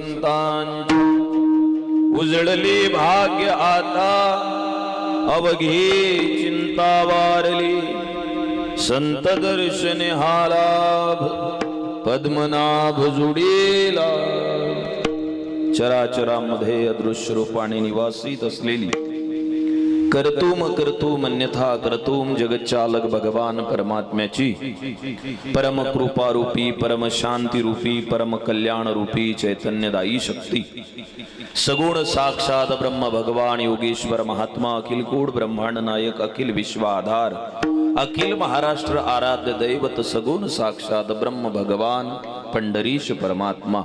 संतांची उजळले भाग्य आता अवघे चिंता वारली संत दर्शन हा लाभ पद्मनाभ जुडेला चराचरामध्ये अदृश्य रूपाने निवासित असलेली कर्तुम अन्यथा कर्तुम जगच्चालक भगवान परमात्म्याची परम कृपा रूपी परम शांती रूपी परम कल्याण रूपी चैतन्यदायी शक्ती सगुण साक्षात ब्रह्म भगवान योगेश्वर महात्मा अखिल कोड ब्रह्मांड नायक अखिल विश्व आधार अखिल महाराष्ट्र आराध्य दैवत सगुण साक्षात ब्रह्म भगवान पंढरीश परमात्मा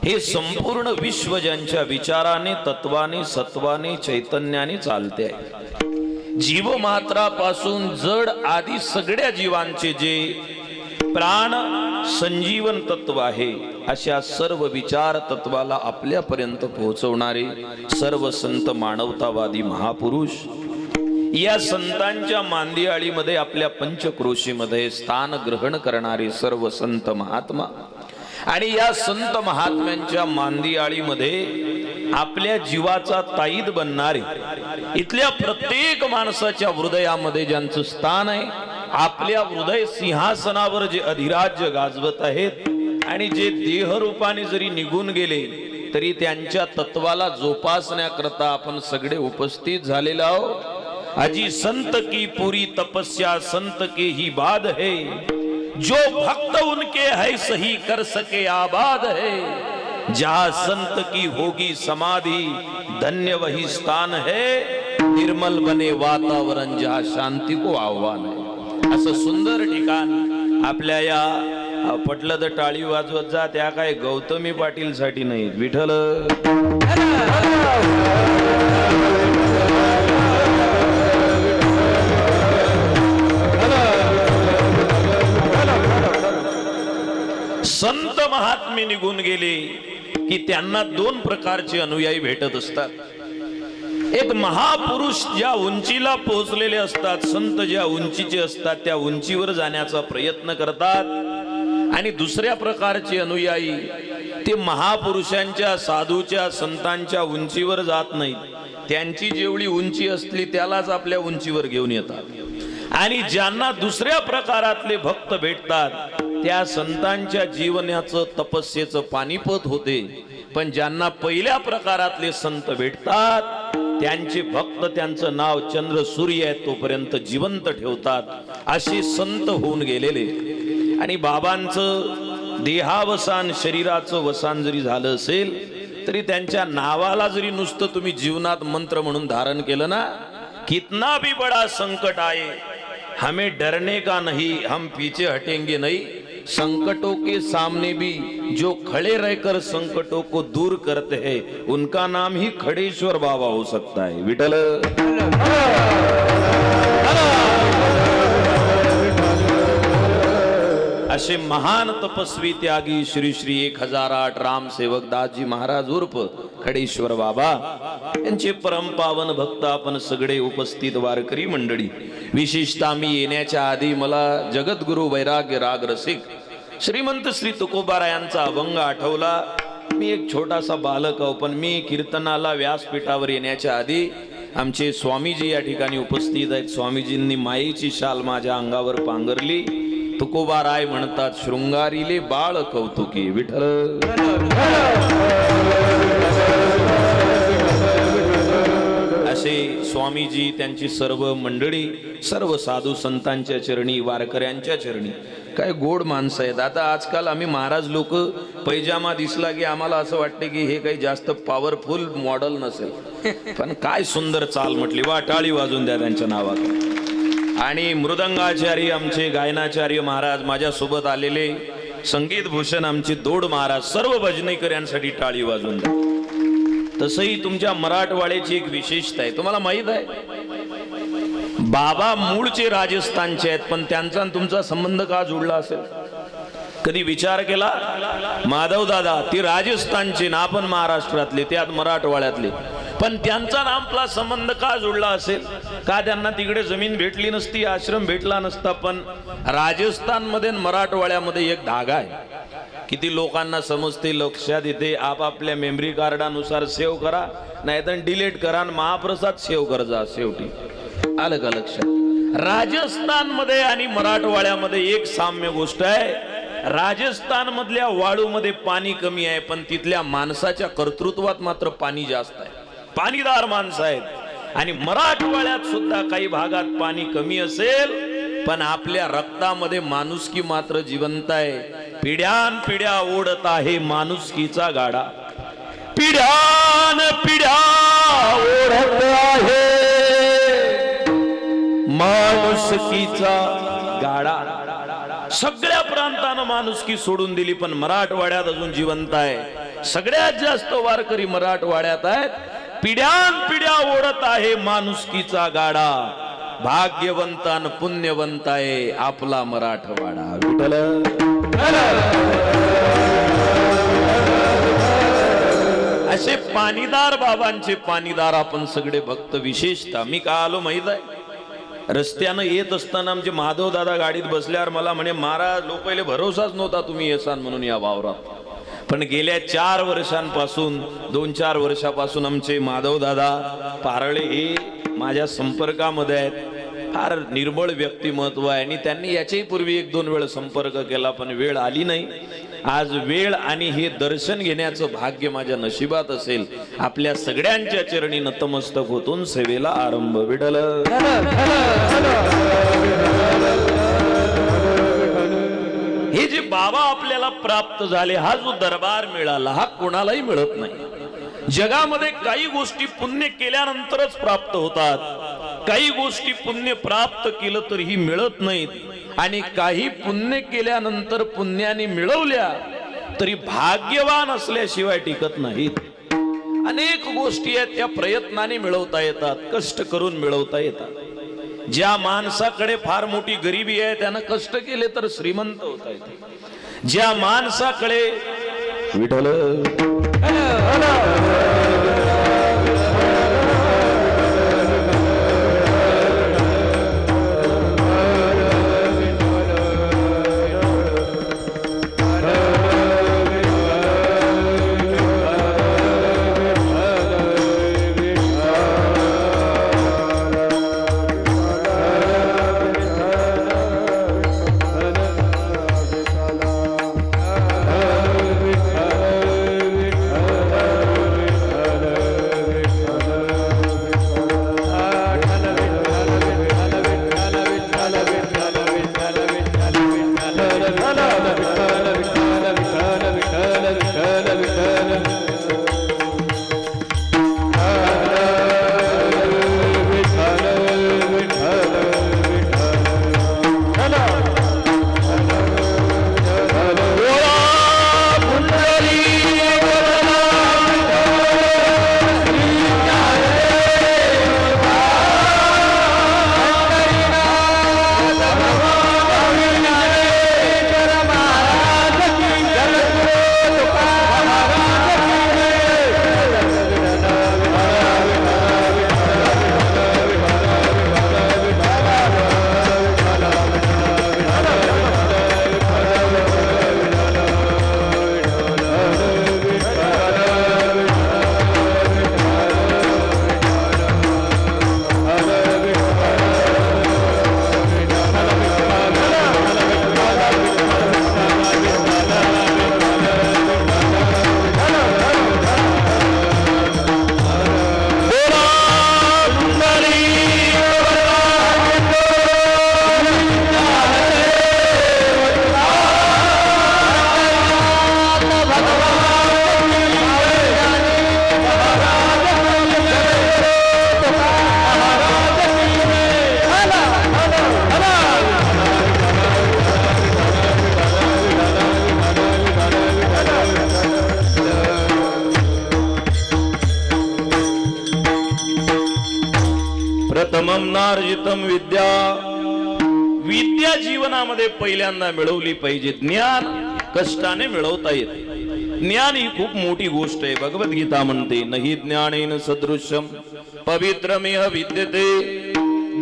हे संपूर्ण विश्व ज्यांच्या विचाराने तत्वाने सत्वाने चैतन्याने चालते आहे जीव मात्रापासून जड आदी सगळ्या जीवांचे जे प्राण संजीवन तत्व आहे अशा सर्व विचार तत्वाला आपल्यापर्यंत पोहोचवणारे सर्व संत मानवतावादी महापुरुष या संतांच्या मांदियाळीमध्ये आपल्या पंचक्रोशीमध्ये स्थान ग्रहण करणारे सर्व संत महात्मा आणि या संत महात्म्यांच्या मांदियाळीमध्ये आपल्या जीवाचा ताईद बनणारे इथल्या प्रत्येक माणसाच्या हृदयामध्ये ज्यांचं स्थान आहे आपल्या हृदय सिंहासनावर जे अधिराज्य गाजवत आहेत आणि जे देहरूपाने जरी निघून गेले तरी त्यांच्या तत्वाला जोपासण्याकरता आपण सगळे उपस्थित झालेलो आहोत। अजी संत की पूरी तपस्या संत के ही बात है जो भक्त उनके है सही कर सके आबाद है जहाँ संत की होगी समाधि धन्य वही स्थान है निर्मल बने वातावरण जहाँ शांती को आह्वान है। असं सुंदर ठिकाण आपल्या या पटलं तर टाळी वाजवत जा त्या काय गौतमी पाटील साठी नाही विठ्ठल संत महात्मे निघून गेले की त्यांना दोन प्रकारचे अनुयायी भेटत असतात। एक महापुरुष ज्या उंचीला पोहोचलेले असतात संत ज्या उंचीचे असतात त्या उंचीवर जाण्याचा प्रयत्न करतात आणि दुसऱ्या प्रकारचे अनुयायी ते महापुरुषांच्या साधूच्या संतांच्या उंचीवर जात नाहीत त्यांची जेवढी उंची असली त्यालाच आपल्या उंचीवर घेऊन येतात आणि ज्यांना दुसऱ्या प्रकारातले भक्त भेटतात त्या संतांच्या जीवनाचं तपस्येचं पानिपत होते पण ज्यांना पहिल्या प्रकारातले संत भेटतात त्यांचे भक्त त्यांचं नाव चंद्र सूर्य आहे तोपर्यंत जिवंत ठेवतात असे संत होऊन गेलेले। आणि बाबांचं देहावसान शरीराचं वसान जरी झालं असेल तरी त्यांच्या नावाला जरी नुसतं तुम्ही जीवनात मंत्र म्हणून धारण केलं ना कितना भी बड़ा संकट आए हमें डरने का नहीं हम पीछे हटेंगे नहीं संकटों के सामने भी जो खड़े रहकर संकटों को दूर करते हैं उनका नाम ही खड़ेश्वर बाबा हो सकता है। विठ्ठल असे महान तपस्वी त्यागी श्री श्री 1008 राम सेवक दासजी महाराज उर्फ खडेश्वर बाबा यांचे परम पावन भक्त आपण सगळे उपस्थित वारकरी मंडळी विशेषतः मी येण्याच्या आधी मला जगद्गुरु वैराग्य राग रसिक श्रीमंत श्री तुकोबारायांचा अभंग आठवला। मी एक छोटासा बालक आहो पण मी कीर्तनाला व्यासपीठावर येण्याच्या आधी आमचे स्वामीजी या ठिकाणी उपस्थित आहेत स्वामीजींनी मायेची शाल माझ्या अंगावर पांघरली तुकोबाराय म्हणतात शृंगारीले बाळ कौतुकी विठ्ठल असे स्वामीजी त्यांची सर्व मंडळी सर्व साधू संतांच्या चरणी वारकऱ्यांच्या चरणी काय गोड माणसं आहेत। आता आजकाल आम्ही महाराज लोक पैजामा दिसला की आम्हाला असं वाटते की हे काही जास्त पॉवरफुल मॉडेल नसेल पण काय सुंदर चाल म्हटली वा टाळी वाजून द्या त्यांच्या नावात। आणि मृदंगाचार्य आमचे गायनाचार्य महाराज माझ्यासोबत आलेले संगीत भूषण आमचे दोड महाराज सर्व भजनेकऱ्यांसाठी टाळी वाजून द्या। तसंही तुमच्या मराठवाड्याची एक विशेषता आहे तुम्हाला माहित आहे बाबा मूळचे राजस्थानचे आहेत पण त्यांचा आणि तुमचा संबंध का जुळला असेल कधी विचार केला? माधव दादा ते राजस्थानचे ना आपण महाराष्ट्रातले त्यात मराठवाड्यातले पण त्यांचा आपला संबंध का जुळला असेल? का त्यांना तिकडे जमीन भेटली नसती आश्रम भेटला नसता पण राजस्थान मध्ये मराठवाड्यामध्ये एक धागा आहे किती लोकांना समजते, लक्षात येते, आपापल्या मेमरी कार्डानुसार सेव्ह करा, नाहीतर डिलीट करा आणि महाप्रसाद सेव्ह कर जा. शेवटी आलं का लक्षात? राजस्थान मध्ये आणि मराठवाड्यामध्ये एक साम्य गोष्ट आहे. राजस्थान मधल्या वाळूमध्ये पाणी कमी आहे, पण तिथल्या माणसाच्या कर्तृत्वात मात्र पाणी जास्त आहे. पाणीदार माणसं आहेत. आणि मराठवाड्यात सुद्धा काही भागात पाणी कमी असेल, पण आपल्या रक्तामध्ये माणुसकी मात्र जिवंत आहे. पिढ्यान पिढ्या ओढत आहे माणुसकीचा गाडा. पिढ्यान पिढ्या ओढत आहे माणुसकीचा गाडा. सगळ्या प्रांतानं माणुसकी सोडून दिली, पण मराठवाड्यात अजून जिवंत आहे. सगळ्यात जास्त वारकरी मराठवाड्यात आहेत. पिढ्यान पिढ्या ओढत आहे माणुसकीचा गाडा. भाग्यवंतान पुण्यवंत आहे आपला मराठवाडा. विठ्ठल. असे पाणीदार बाबांचे पाणीदार आपण सगळे भक्त. विशेषतः मी का आलो माहित आहे? रस्त्यानं येत असताना आमचे माधव दादा गाडीत बसल्यावर मला म्हणे, महाराज लोकांना भरोसाच नव्हता तुम्ही येसान म्हणून या वावरात. पण गेल्या 4 वर्षांपासून 2-4 वर्षापासून आमचे माधव दादा पारळे हे माझ्या संपर्कामध्ये आहेत. फार निर्मळ व्यक्तिमत्व आहे आणि त्यांनी याच्याही पूर्वी 1-2 वेळ संपर्क केला, पण वेळ आली नाही. आज वेळ आणि हे दर्शन घेण्याचं भाग्य माझ्या नशिबात असेल. आपल्या सगळ्यांच्या चरणी नतमस्तक होतून सेवेला आरंभ. विठ्ठल. हे जे बाबा आपल्याला प्राप्त झाले, हा जो दरबार मिळाला, हा कोणालाही मिळत नाही. जगामध्ये काही गोष्टी पुण्य केल्यानंतरच प्राप्त होतात, काही गोष्टी पुण्य प्राप्त केलं तरीही मिळत नाहीत, आणि काही पुण्य केल्यानंतर पुण्याने मिळवल्या तरी भाग्यवान असल्याशिवाय टिकत नाहीत. अनेक गोष्टी आहेत त्या प्रयत्नाने मिळवता येतात, कष्ट करून मिळवता येतात. ज्या माणसाकडे फार मोठी गरिबी आहे त्यानं कष्ट केले तर श्रीमंत होता येते. ज्या माणसाकडे विठ्ठल प्रथमं नार्जितं विद्या. विद्या जीवनामध्ये पहिल्यांदा मिळवली पाहिजे. ज्ञान कष्टाने मिळवता येते. ज्ञान ही खूप मोठी गोष्ट आहे. भगवद्गीता म्हणते, नहि ज्ञानेन सदृश्यम पवित्रमेह विद्यते.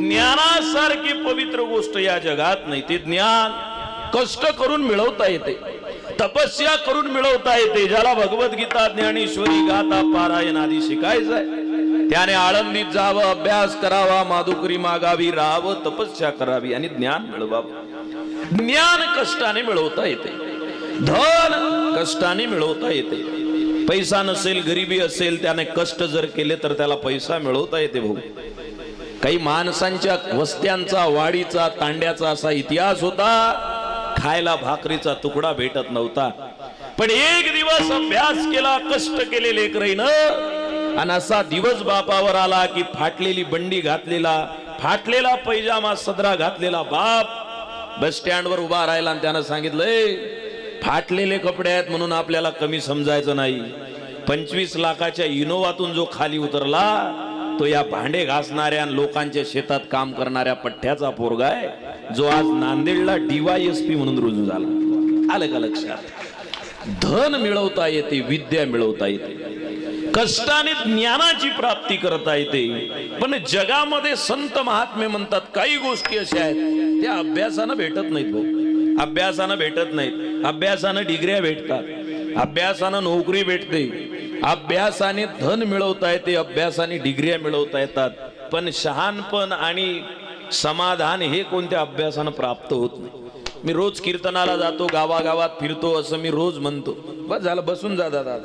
ज्ञानासारखी पवित्र गोष्ट या जगात नाही. ते ज्ञान कष्ट करून मिळवता येते. तपस्या करून मिळवता येते. ज्याला भगवद्गीता ज्ञानेश्वरी गाथा पारायण आदी शिकायचंय त्याने आळंदीत जावं, अभ्यास करावा, माधुकरी मागावी, राहावं, तपस्या करावी आणि ज्ञान मिळवावं. ज्ञान कष्टाने मिळवता येते, धन कष्टाने मिळवता येते. पैसा नसेल, गरिबी असेल, त्याने कष्ट जर केले तर त्याला पैसा मिळवता येते. भाऊ, काही माणसांच्या वस्त्यांचा, वाडीचा, तांड्याचा असा इतिहास होता. खायला भाकरीचा तुकडा भेटत नव्हता, पण एक दिवस अभ्यास केला, कष्ट केले लेकराईनं, आणि असा दिवस बापावर आला की फाटलेली बंडी घातलेला, फाटलेला पैजामा सदरा घातलेला बाप बस स्टँडवर उभा राहिला आणि त्यानं सांगितलंय, फाटलेले कपडे आहेत म्हणून आपल्याला कमी समजायचं नाही. 25 लाखाच्या इनोवातून जो खाली उतरला तो या भांडे घासणाऱ्या लोकांच्या शेतात काम करणाऱ्या पठ्ठ्याचा पोरगा आहे, जो आज नांदेडला DYSP म्हणून रुजू झाला. आलं का लक्षात? धन मिळवता येते, विद्या मिळवता येते, कष्टाने ज्ञानाची प्राप्ती करता येते. पण जगामध्ये संत महात्मे म्हणतात काही गोष्टी अशा आहेत त्या अभ्यासानं भेटत नाहीत. भाऊ, अभ्यासानं भेटत नाहीत. अभ्यासानं डिग्र्या भेटतात, अभ्यासानं नोकरी भेटते, अभ्यासाने धन मिळवता येते, अभ्यासाने डिग्र्या मिळवता येतात. पण शहाणपण आणि समाधान हे कोणत्या अभ्यासानं प्राप्त होत नाही. मी रोज कीर्तनाला जातो, गावागावात फिरतो, असं मी रोज म्हणतो. बस झालं, बसून जा दादा,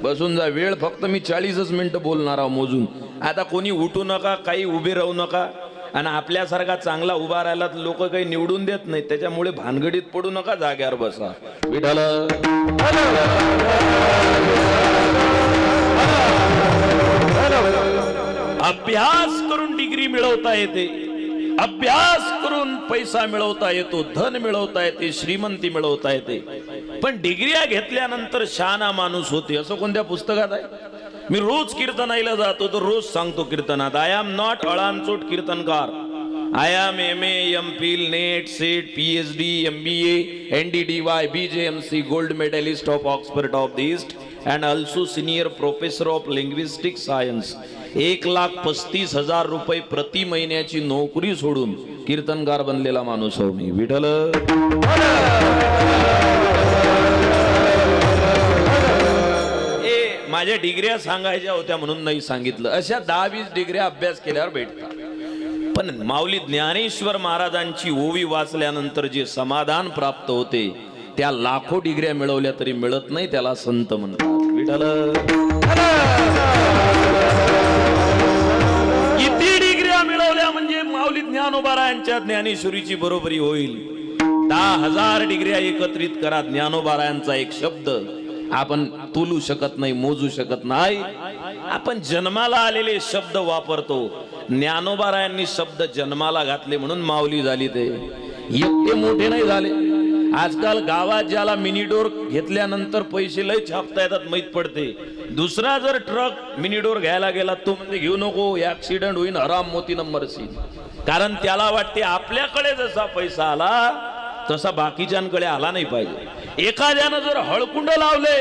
बसून जा. वेळ फक्त मी 40च मिनिटं बोलणार आहो मोजून. आता कोणी उठू नका, काही उभे राहू नका. आणि आपल्यासारखा चांगला उभा राहिला तर लोक काही निवडून देत नाही, त्याच्यामुळे भानगडीत पडू नका, जाग्यावर बसा. विठाल अभ्यास करून डिग्री मिळवता येते, अभ्यास करून पैसा मिळवता येतो, धन मिळवता येते, श्रीमंती मिळवता येते. पण डिग्र्या घेतल्यानंतर शहाणा माणूस होते असं कोणत्या पुस्तकात आहे? मी रोज कीर्तनाला जातो तर रोज सांगतो कीर्तनात, आय एम नॉट अळांचोट कीर्तनकार. I am MA, MPhil, NET, SET, PhD, MBA, NDDY, BJMC, gold medalist of Oxford of the east and also senior professor of linguistic science. 1,35,000 रुपये प्रति महिन्याची नोकरी सोडून कीर्तनकार बनलेला माणूस हो मी. विठ्ठल माझ्या डिग्र्या सांगायच्या होत्या म्हणून नाही सांगितलं. अशा 10-20 डिग्र्या अभ्यास केल्यावर भेटतात. पण माऊली ज्ञानेश्वर महाराजांची ओवी वाचल्यानंतर जे समाधान प्राप्त होते त्या लाखो डिग्र्या मिळवल्या तरी मिळत नाही, त्याला संत म्हणतात. विठ्ठल किती डिग्र्या मिळवल्या म्हणजे माऊली ज्ञानोबारायांच्या ज्ञानेश्वरीची बरोबरी होईल. 10,000 डिग्र्या एकत्रित करा. ज्ञानोबारायांचा एक शब्द आपण तोलू शकत नाही, मोजू शकत नाही. आपण जन्माला आलेले शब्द वापरतो. ज्ञानोबारायांनी शब्द जन्माला घातले म्हणून माऊली झाली. ते एकटे मोठे नाही झाले. आजकाल गावात ज्याला मिनी डोर घेतल्यानंतर पैसे लय छापता येतात माहित पडते. दुसरा जर ट्रक मिनी डोर घ्यायला गेला तो म्हणजे घेऊ नको, ऍक्सिडेंट होईल, हराम मोती नंबर सी. कारण त्याला वाटते आपल्याकडे जसा पैसा आला तसा बाकीच्यांकडे आला नाही पाहिजे. एखाद्यानं जर हळकुंड लावले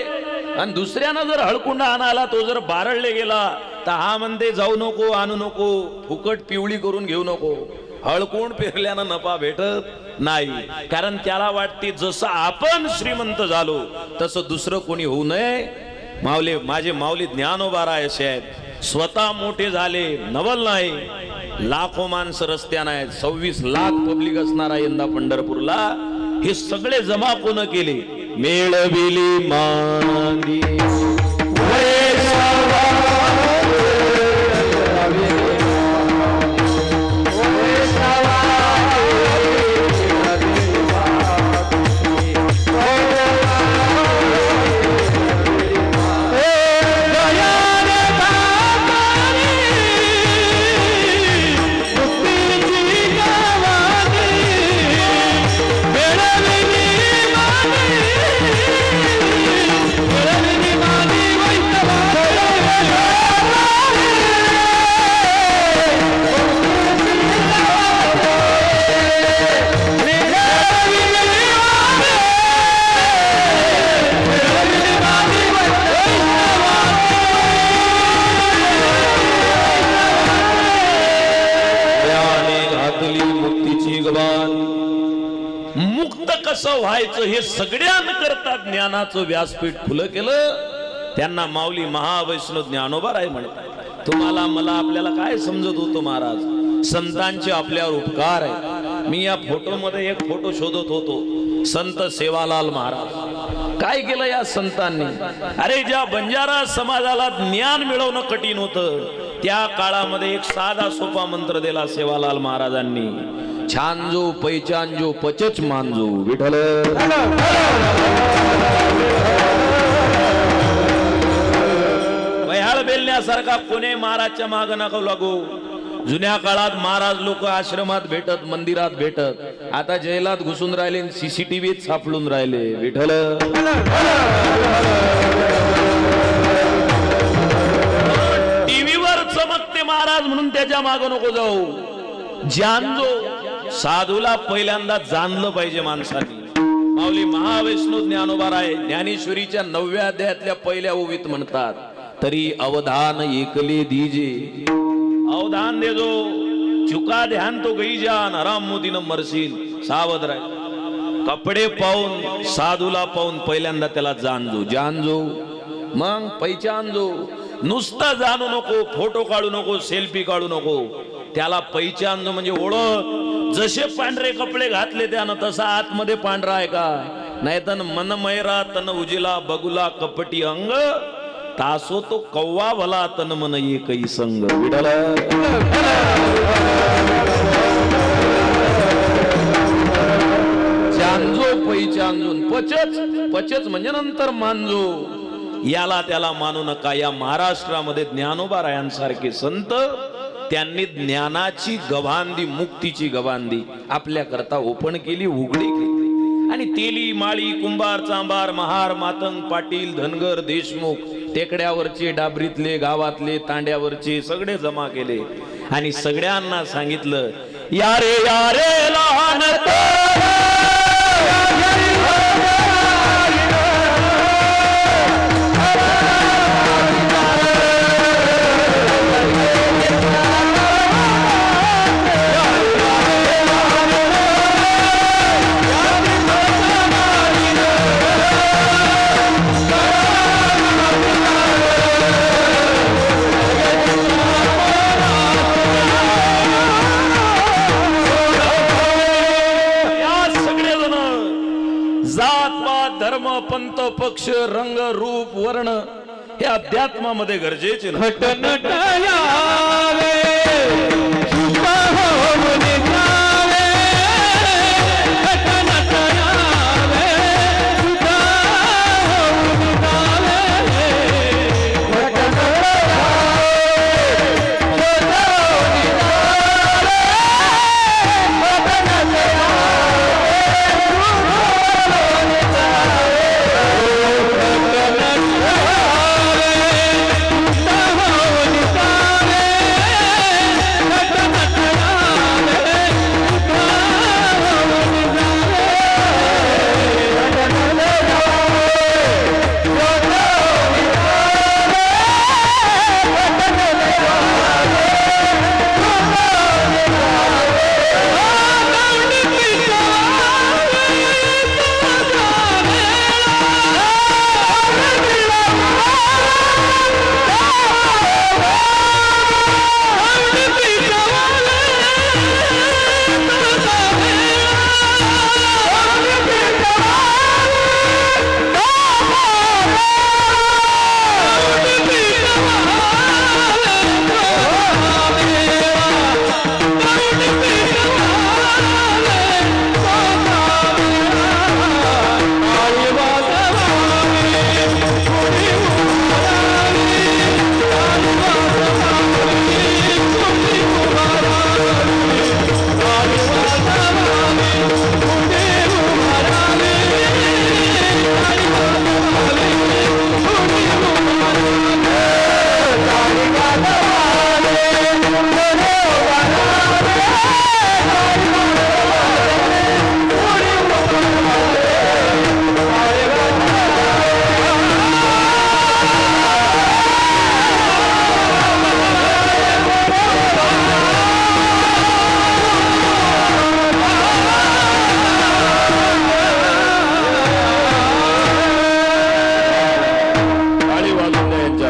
आणि दुसऱ्यानं जर हळकुंड आणाला, तो जर बारळले गेला तर हा म्हणते जाऊ नको, आणू नको, फुकट पिवळी करून घेऊ नको. हळकुंड पेरल्यानं नफा भेटत नाही. कारण त्याला वाटते जसं आपण श्रीमंत झालो तसं दुसरं कोणी होऊ नये. माऊली, माझे माऊली ज्ञानोबाराय असे आहेत. स्वतः मोठे झाले, नवल नाही. लाखो माणसं रस्त्यानं आहेत. 26 लाख पब्लिक असणारा यंदा पंढरपूरला. हे सगळे जमा कोण केले? मेळविली मांदी Mani कसं व्हायचं हे सगळ्यांकरता ज्ञानाचं व्यासपीठ खुलं केलं. त्यांना माऊली महावैष्णव ज्ञानोबा राय म्हणतात. तुम्हाला मला आपल्याला काय समजत होतो महाराज, संतांचे आपल्यावर उपकार आहे. मी या फोटोमध्ये एक फोटो शोधत होतो, संत सेवालाल महाराज. काय केलं या संतांनी? अरे ज्या बंजारा समाजाला ज्ञान मिळवणं कठीण होतं, त्या काळामध्ये एक साधा सोपा मंत्र दिला सेवालाल महाराजांनी. छानजो पैचांजो पचच मानजो विठ्ठल. वह्याळ बेलण्यासारखा कोणी महाराजच्या माग नको लागू. जुन्या काळात महाराज लोक आश्रमात भेटत, मंदिरात भेटत. आता जैलात घुसून राहिले, सीसीटीव्हीत सापडून राहिले. विठ्ठल टीव्हीवर चमकते महाराज म्हणून त्याच्या माग नको जाऊ. जानजो साधूला पहिल्यांदा जाणलं पाहिजे माणसाने. माऊली महावैष्णव ज्ञानोबा राय ज्ञानेश्वरीच्या 9व्या अध्यायातल्या पहिल्या ओवीत म्हणतात, तरी अवधान एकले दीजे. अवधान दे जो, चुका ध्यान तो गई जान, हराम मोदीनं मरशील. सावध राय. कपडे पाहून, साधूला पाहून पहिल्यांदा त्याला जाणजो. जानजो मग पहिचानजो. नुसतं जाणू नको, फोटो काढू नको, सेल्फी काढू नको. त्याला पहिचानजो म्हणजे ओळख. जसे पांढरे कपडे घातले त्यानं तसा आतमध्ये पांढरा आहे का? नाही तर मन मैरा तन उजिला बगुला कपटी अंग, तासो तो कव्वा भला तन मन एकही संग. विठ्ठल जानजो पहिचानजो. पचच, पचच म्हणजे नंतर मानजो. याला त्याला मानू नका. या महाराष्ट्रामध्ये ज्ञानोबा रायांसारखे संत, त्यांनी ज्ञानाची गवांधी, मुक्तीची गवांधी आपल्या करता ओपन केली, उघडी केली. आणि तेली माळी कुंभार चांभार महार मातंग पाटील धनगर देशमुख टेकड्यावरचे डाबरीतले गावातले तांड्यावरचे सगळे जमा केले आणि सगळ्यांना सांगितलं, यारे यारे लहान पंत पक्ष रंग रूप वर्ण हे अध्यात्मामध्ये गरजेचे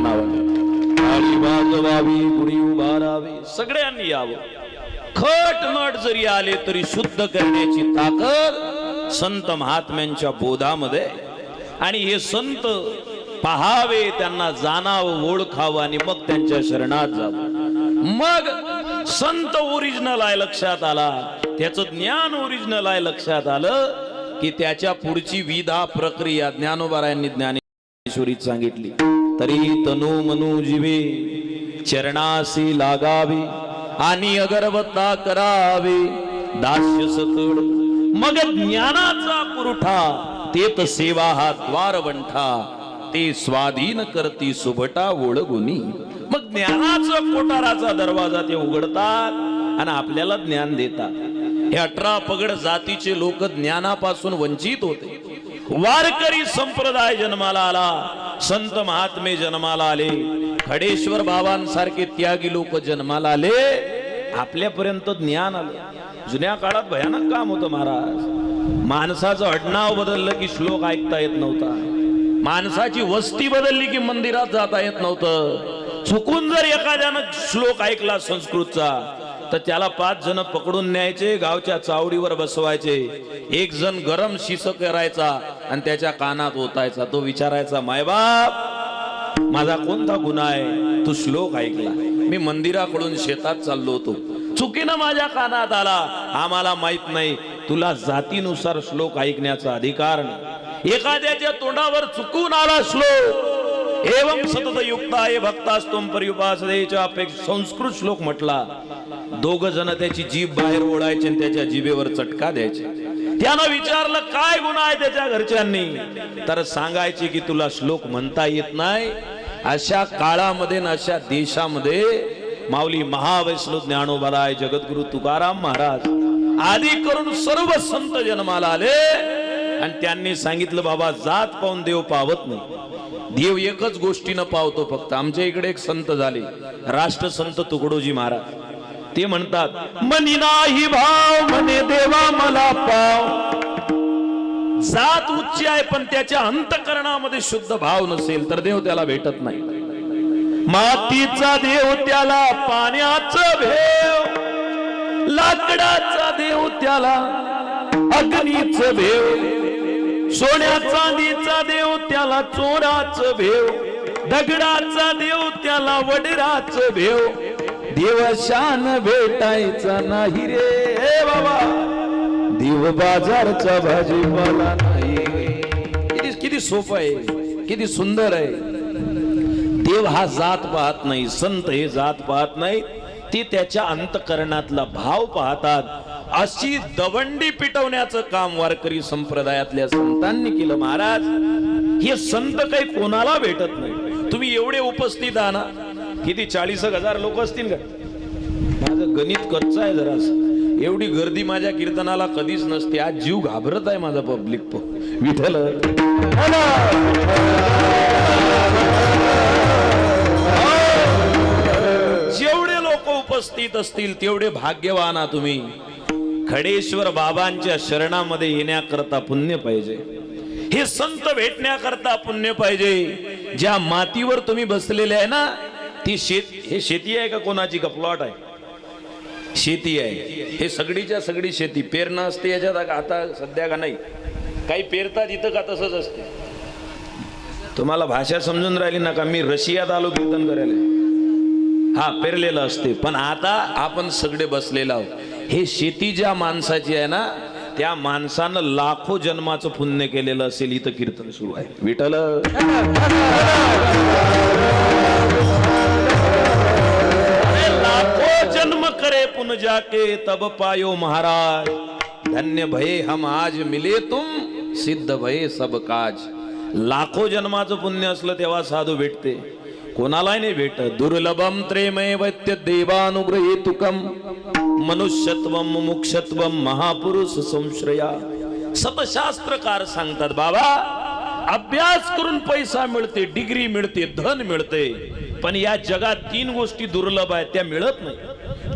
नावाने टाळी वाजवावी, गुढी उभारावी, सगळ्यांनी यावं. खटमट जरी आले तरी शुद्ध करण्याची ताकद संत महात्म्यांच्या बोधामध्ये. आणि हे संत पहावे, त्यांना जाणावं, ओळखावं आणि मग त्यांच्या शरणात जावं. मग संत ओरिजिनल आहे लक्षात आला, त्याचं ज्ञान ओरिजिनल आहे लक्षात आलं की त्याच्या पुढची विधा प्रक्रिया ज्ञानोबारायांनी ज्ञानेश्वरीत सांगितली. तरी तनु मनु जीवे चरणासी लागावे आणि अगरबत्ता करावे दास्य सकळ. मग ज्ञानाचा पुरठा तेत सेवा हा द्वार बंठा, ते स्वाधीन करती सुभटा ओळगुनी. मग ज्ञानाचा कोठाराचा दरवाजा ते उघडतात आणि आपल्याला ज्ञान देतात. हे 18 पगड जातीचे लोक ज्ञानापासून वंचित होते. वारकरी संप्रदाय जन्माला आला, संत महात्मे जन्माला आले, खडेश्वर बाबांसारखे त्यागी लोक जन्माला आले, आपल्यापर्यंत ज्ञान आलं. जुन्या काळात भयानक काम होतं महाराज. माणसाचं आडनाव बदललं की श्लोक ऐकता येत नव्हता. माणसाची वस्ती बदलली की मंदिरात जाता येत नव्हतं. चुकून जर एखाद्यानं श्लोक ऐकला संस्कृतचा तर त्याला 5 जण पकडून न्यायचे, गावच्या चावडीवर बसवायचे. एक जण गरम शिस करायचा आणि त्याच्या कानात ओतायचा. तो विचारायचा, मायबाप माझा कोणता गुन्हा आहे, तू श्लोक ऐकला, मी मंदिराकडून शेतात चाललो होतो, चुकीनं माझ्या कानात आला, आम्हाला माहित नाही. तुला जातीनुसार श्लोक ऐकण्याचा अधिकार नाही. एखाद्याच्या तोंडावर चुकून आला श्लोक, एवं सतत युक्ताय भक्तास्तुम पर्युपासदेच्या अपेक्षा संस्कृत श्लोक म्हटला, 2 जण त्याची जीभ बाहेर ओढायचे आणि त्याच्या जिभेवर चटका द्यायचे. त्यानं विचारलं काय गुन्हा आहे त्याच्या घरच्यांनी, तर सांगायचे की तुला श्लोक म्हणता येत नाही. अशा काळामध्ये न अशा देशामध्ये माऊली महावैष्णव ज्ञानोबाराय, जगद्गुरु तुकाराम महाराज आदी करून सर्व संत जन्माला आले आणि त्यांनी सांगितलं, बाबा जात पाहून देव पावत नाही, देव एकच गोष्टीनं पावतो फक्त. आमच्या इकडे एक संत झाले, राष्ट्रसंत तुकडोजी महाराज. ते म्हणतात, मनी नाही भाव म्हणे देवा मला पाव. जात उच्च आहे पण त्याच्या अंतःकरणामध्ये शुद्ध भाव नसेल तर देव त्याला भेटत नाही. मातीचा देव त्याला पाण्याचं भेव, लाकडाचा देव त्याला अग्नीचं भेव, सोन्या चांदीचा देव त्याला चोराचं भेव, दगडाचा देव त्याला वडराचं भेव. देवशान भेटायचा नाही रे बाबा, देव बाजारचा भाजीपाला नाही. किती सोपं आहे, किती सुंदर आहे. देव हा जात पाहत नाही, संत हे जात पाहत नाही, ते त्याच्या अंतःकरणातला भाव पाहतात. अशी दवंडी पिटवण्याचं काम वारकरी संप्रदायातल्या संतांनी केलं. महाराज हे संत काही कोणाला भेटत नाही. तुम्ही एवढे उपस्थित आहात ना, किती 40,000 लोक असतील का? माझं गणित कच्चं आहे जरा. एवढी गर्दी माझ्या कीर्तनाला कधीच नसते. आज जीव घाबरत आहे माझा पब्लिक. विठ्ठल जेवढे लोक उपस्थित असतील तेवढे भाग्यवान आहात तुम्ही. खडेश्वर बाबांच्या शरणामध्ये येण्याकरता पुण्य पाहिजे, हे संत भेटण्याकरता पुण्य पाहिजे. ज्या मातीवर तुम्ही बसलेले आहे ना, ती हे शेती आहे का कोणाची का प्लॉट आहे? शेती आहे. हे सगळीच्या सगळी शेती. पेरणं असते याच्यात आता सध्या का नाही, काही पेरतात इथं का तसंच असते. तुम्हाला भाषा समजून राहिली ना का? मी रशियात आलो कीर्तन करायला. हा पेरलेलं असते, पण आता आपण सगळे बसलेलो आहोत. हे शेती ज्या माणसाची आहे ना, त्या माणसानं लाखो जन्माचं पुण्य केलेलं असेल. इथं कीर्तन सुरू आहे. विठ्ठल लाखो जन्म करे पुन जाके तब पायो महाराज, धन्य भये हम आज मिले तुम, सिद्ध भये सब काज. लाखो जन्माचं पुण्य असलं तेव्हा साधू भेटते, कोणालाही नाही भेटत. दुर्लभम त्रेमय वैत्य देवानुग्रहेतुकम, मनुष्यत्वम मुमुक्षत्वम महापुरुष संश्रया. सतशास्त्रकार सांगतात, बाबा अभ्यास करून पैसा मिळते, डिग्री मिळते, धन मिळते, पण या जगात 3 गोष्टी दुर्लभ आहेत, त्या मिळत नाही.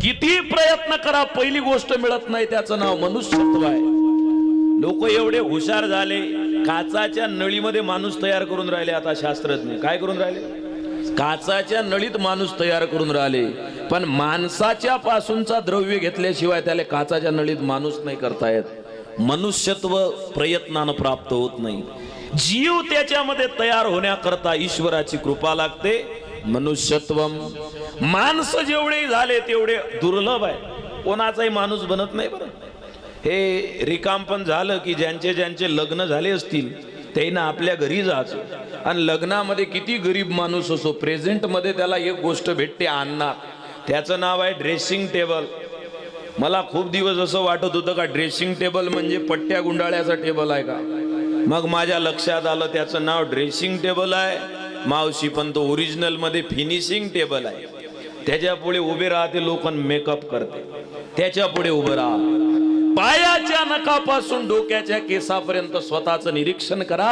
किती प्रयत्न करा, पहिली गोष्ट मिळत नाही, त्याचं नाव मनुष्यत्व आहे. लोक एवढे हुशार झाले, काचाच्या नळीमध्ये माणूस तयार करून राहिले. आता शास्त्रज्ञ काय करून राहिले? काचाच्या नळीत माणूस तयार करून राहिले, पण माणसाच्या पासूनचा द्रव्य घेतल्याशिवाय त्याला काचाच्या नळीत माणूस नाही करता येत. मनुष्यत्व प्रयत्नानं प्राप्त होत नाही. जीव त्याच्यामध्ये तयार होण्याकरता ईश्वराची कृपा लागते. मनुष्यत्वम, माणसं जेवढे झाले तेवढे दुर्लभ आहे. कोणाचाही माणूस बनत नाही बरं. हे रिकाम पण झालं की ज्यांचे ज्यांचे लग्न झाले असतील त्यांना आपल्या घरी जायचं, आणि लग्नामध्ये किती गरीब माणूस असो, प्रेझेंट मध्ये त्याला एक गोष्ट भेटते आणणार, त्याचं नाव आहे ड्रेसिंग टेबल. मला खूप दिवस असं वाटत होतं का ड्रेसिंग टेबल म्हणजे पट्ट्या गुंडाळ्याचा टेबल आहे का. मग माझ्या लक्षात आलं त्याचं नाव ड्रेसिंग टेबल आहे मावशी, पण तो ओरिजिनल मध्ये फिनिशिंग टेबल आहे. त्याच्या पुढे उभे राहते लोक, मेकअप करते, त्याच्या पुढे उभं राहा. पायाच्या नखापासून डोक्याच्या केसापर्यंत स्वतःचं निरीक्षण करा.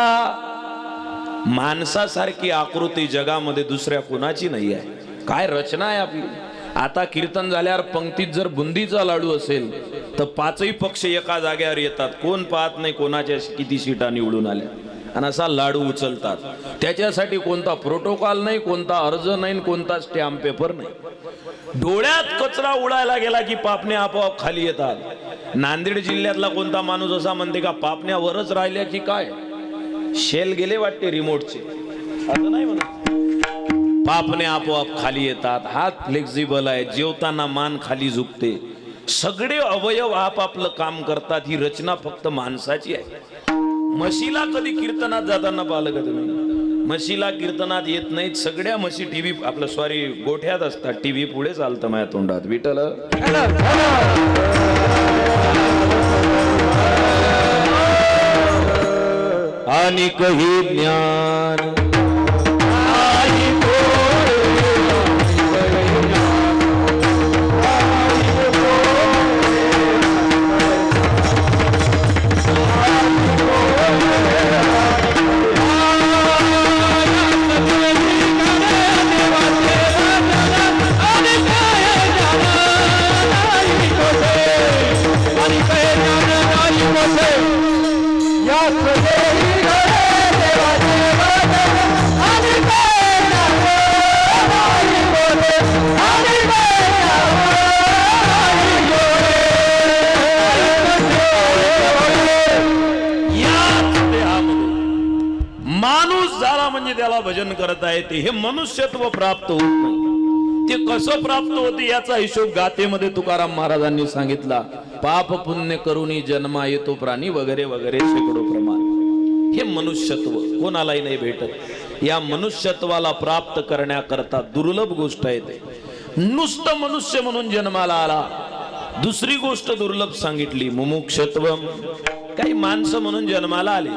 माणसासारखी आकृती जगामध्ये दुसऱ्या कोणाची नाही आहे. काय रचना आहे आपली. आता कीर्तन झाल्यावर पंक्तीत जर बुंदीचा लाडू असेल तर पाचही पक्ष एका जाग्यावर येतात, कोण पाहत नाही कोणाच्या किती सीटा निवडून आल्या, आणि असा लाडू उचलतात. त्याच्यासाठी कोणता प्रोटोकॉल नाही, कोणता अर्ज नाही, कोणता स्टॅम्प पेपर नाही. डोळ्यात कचरा उडायला गेला की पापण्या आपोआप खाली येतात. नांदेड जिल्ह्यातला कोणता माणूस असा म्हणते का पापण्यावरच राहिल्या की काय, शेल गेले वाटते रिमोटचे, असं नाही म्हणत. पापणे आपोआप खाली येतात. हात फ्लेक्झिबल आहे, जेवताना मान खाली झुकते, सगळे अवयव आपापलं काम करतात. ही रचना फक्त माणसाची आहे. म्हशीला कधी कीर्तनात जाताना पाहिलं का तुम्ही? म्हशीला कीर्तनात येत नाहीत. सगळ्या म्हशी टीव्ही आपलं सॉरी गोठ्यात असतात, टीव्ही पुढे चालतं माझ्या तोंडात. विठ्ठल आणि कही ज्ञान त्याला भजन करता येते. हे मनुष्यत्व प्राप्त होत नाही. ते कसं प्राप्त होते याचा हिशोब गाथेमध्ये तुकाराम महाराजांनी सांगितला. पाप पुण्य करुणी जन्मा येतो प्राणी वगैरे वगैरे शेकडो प्रमाण. हे मनुष्यत्व कोणालाही नाही भेटत. या मनुष्यत्वाला प्राप्त करण्याकरता दुर्लभ गोष्ट आहे. ते नुसतं मनुष्य म्हणून जन्माला आला. दुसरी गोष्ट दुर्लभ सांगितली, मुमुक्षत्व. काही माणसं म्हणून जन्माला आले,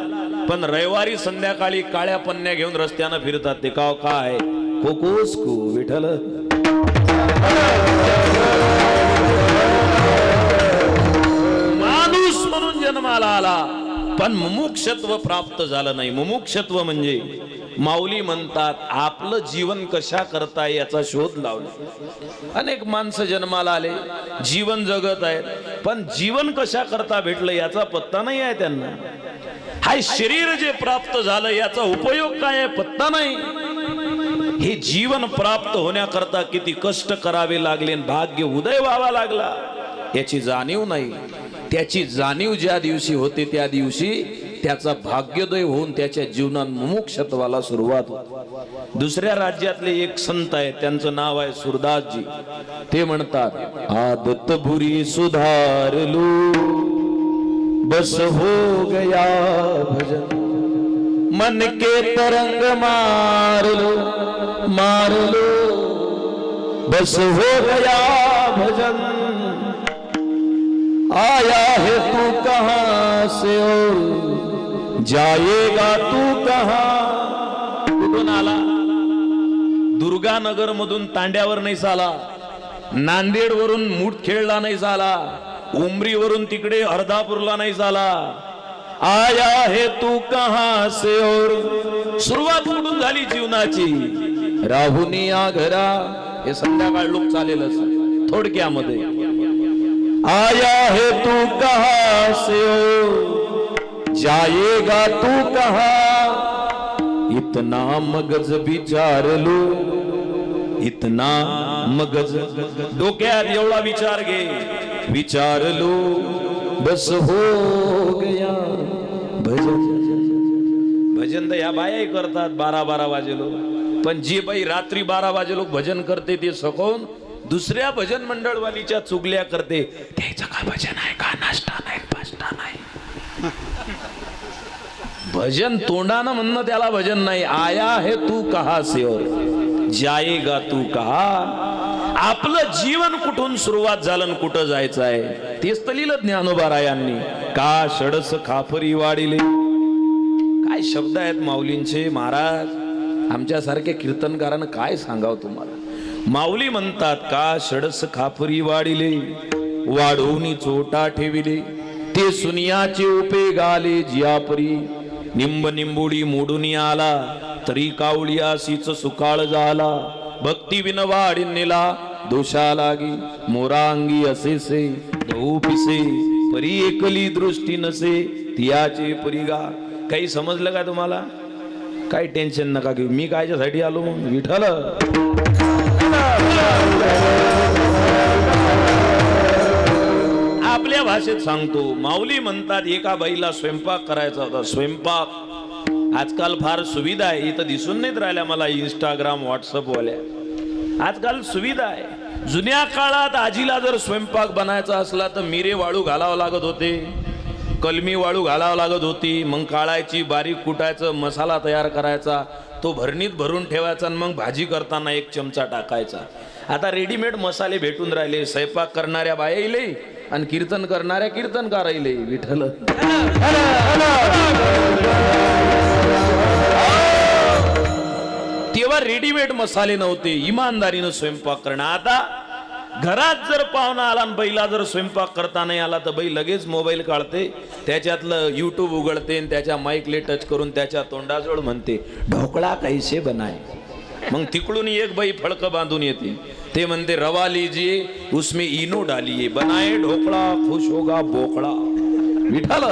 पण रविवारी संध्याकाळी काळ्या पन्न्या घेऊन रस्त्यानं फिरतात. ते काव काय कोकोस्कू विठ्ठल. माणूस म्हणून जन्माला आला, पण मुमुक्षत्व प्राप्त झालं नाही. मुमुक्षत्व म्हणजे माऊली म्हणतात आपलं जीवन कशा करता याचा शोध लावला. अनेक माणसं जन्माला आले, जीवन जगत आहेत, पण जीवन कशा करता भेटलं याचा पत्ता नाही आहे त्यांना. हाय शरीर जे प्राप्त झालं याचा उपयोग काय आहे पत्ता नाही. हे जीवन प्राप्त होण्याकरता किती कष्ट करावे लागले, भाग्य उदय व्हावा लागला याची जाणीव नाही. त्याची जाणीव ज्या दिवशी होते त्या दिवशी त्याचा भाग्योदय होऊन त्याच्या जीवनात मुमुक्षत्वाला सुरुवात होते. दुसऱ्या राज्यातले एक संत आहे, त्यांचं नाव आहे सुरदासजी. ते म्हणतात आदत बुरी सुधारलू बस हो गया भजन, मन के तरंग मारलो मारलो बस हो गया भजन, आया है तू कहां से और जाएगा तू कहां. कुठून आला? दुर्गानगर मधून तांड्यावर नाही आला, नांदेड वरून मुठखेडला नाही आला, उमरी वरून तिकडे अर्धापूरला नाही झाला. आया है तू कहां से और. सुरुवात कुठून झाली जीवनाची? राहुनिया घरा. हे संध्याकाळ लोक चालेल असं थोडक्यामध्ये. आया है तू कहां से और जाएगा तू कहां, इतना मगज विचारलो, इतना मगज, डोक्यात एवढा विचार घे, विचारलो बस हो गया भजन. भजन तर या बायाही करतात 12-12 वाजेलो, पण जे बाई रात्री 12 वाजेलो भजन करते ते सकाळून दुसऱ्या भजन मंडळवालीच्या चुगल्या करते. त्याचं काय भजन आहे का, नाश्ता नाही पास्ता नाही. भजन तोंडानं म्हणणं त्याला भजन नाही. आया है तू कहा से और जाएगा तू कहा. आपलं जीवन कुठून सुरुवात झालं कुठं जायचं आहे तेच तर लिहिलं ज्ञानोबा रायांनी. का षडस खापरी वाढिले, काय शब्द आहेत माऊलींचे. महाराज आमच्यासारख्या कीर्तनकारानं काय सांगावं तुम्हाला. माऊली म्हणतात का षडस खापरी वाढिले, वाढवून चोटा ठेविले, ते सुनियाचे उपे गाले जियापरी. निंब निंबुडी मोडून आला, तरी कावळियासीच सुकाळ झाला. भक्ती विन वाढिनेला दोषा लागी, मोरांगी असेसे दऊ पिसे, परी एकली दृष्टी नसे तियाचे परिगा. काही समजलं का तुम्हाला. काही टेन्शन नका घेऊ. मी कायच्यासाठी आलो मग विठ्ठल. आपल्या भाषेत सांगतो. माऊली म्हणतात एका बाईला स्वयंपाक करायचा होता. स्वयंपाक आजकाल फार सुविधा आहे. इथं दिसून नाहीत राहिल्या मला इंस्टाग्राम व्हॉट्सअप वाल्या. आजकाल सुविधा आहे. जुन्या काळात आजीला जर स्वयंपाक बनायचा असला तर मिरे वाळू घालावं लागत होते, कलमी वाळू घालावं लागत होती. मग काळायची, बारीक कुटायचं, मसाला तयार करायचा, तो भरणीत भरून ठेवायचा आणि मग भाजी करताना 1 चमचा टाकायचा. आता रेडीमेड मसाले भेटून राहिले. स्वयंपाक करणाऱ्या बायाईले आणि कीर्तन करणाऱ्या कीर्तनकाराईले. विठ्ठल. तेव्हा रेडीमेड मसाले नव्हते. इमानदारीनं स्वयंपाक करणं. आता घरात जर पाहुणा आला आणि बैला जर स्वयंपाक करता नाही आला तर बाई लगेच मोबाईल काढते, त्याच्यातलं युट्यूब उघडते आणि त्याच्या माईकले टच करून त्याच्या तोंडाजवळ म्हणते ढोकळा कैसे बनाय. मग तिकडून एक बाई फळकं बांधून येते. ते म्हणते रवा लीजिए उसमें इनो डालिए, बनाए ढोकळा खुश होगा बोकळा. विठ्ठल.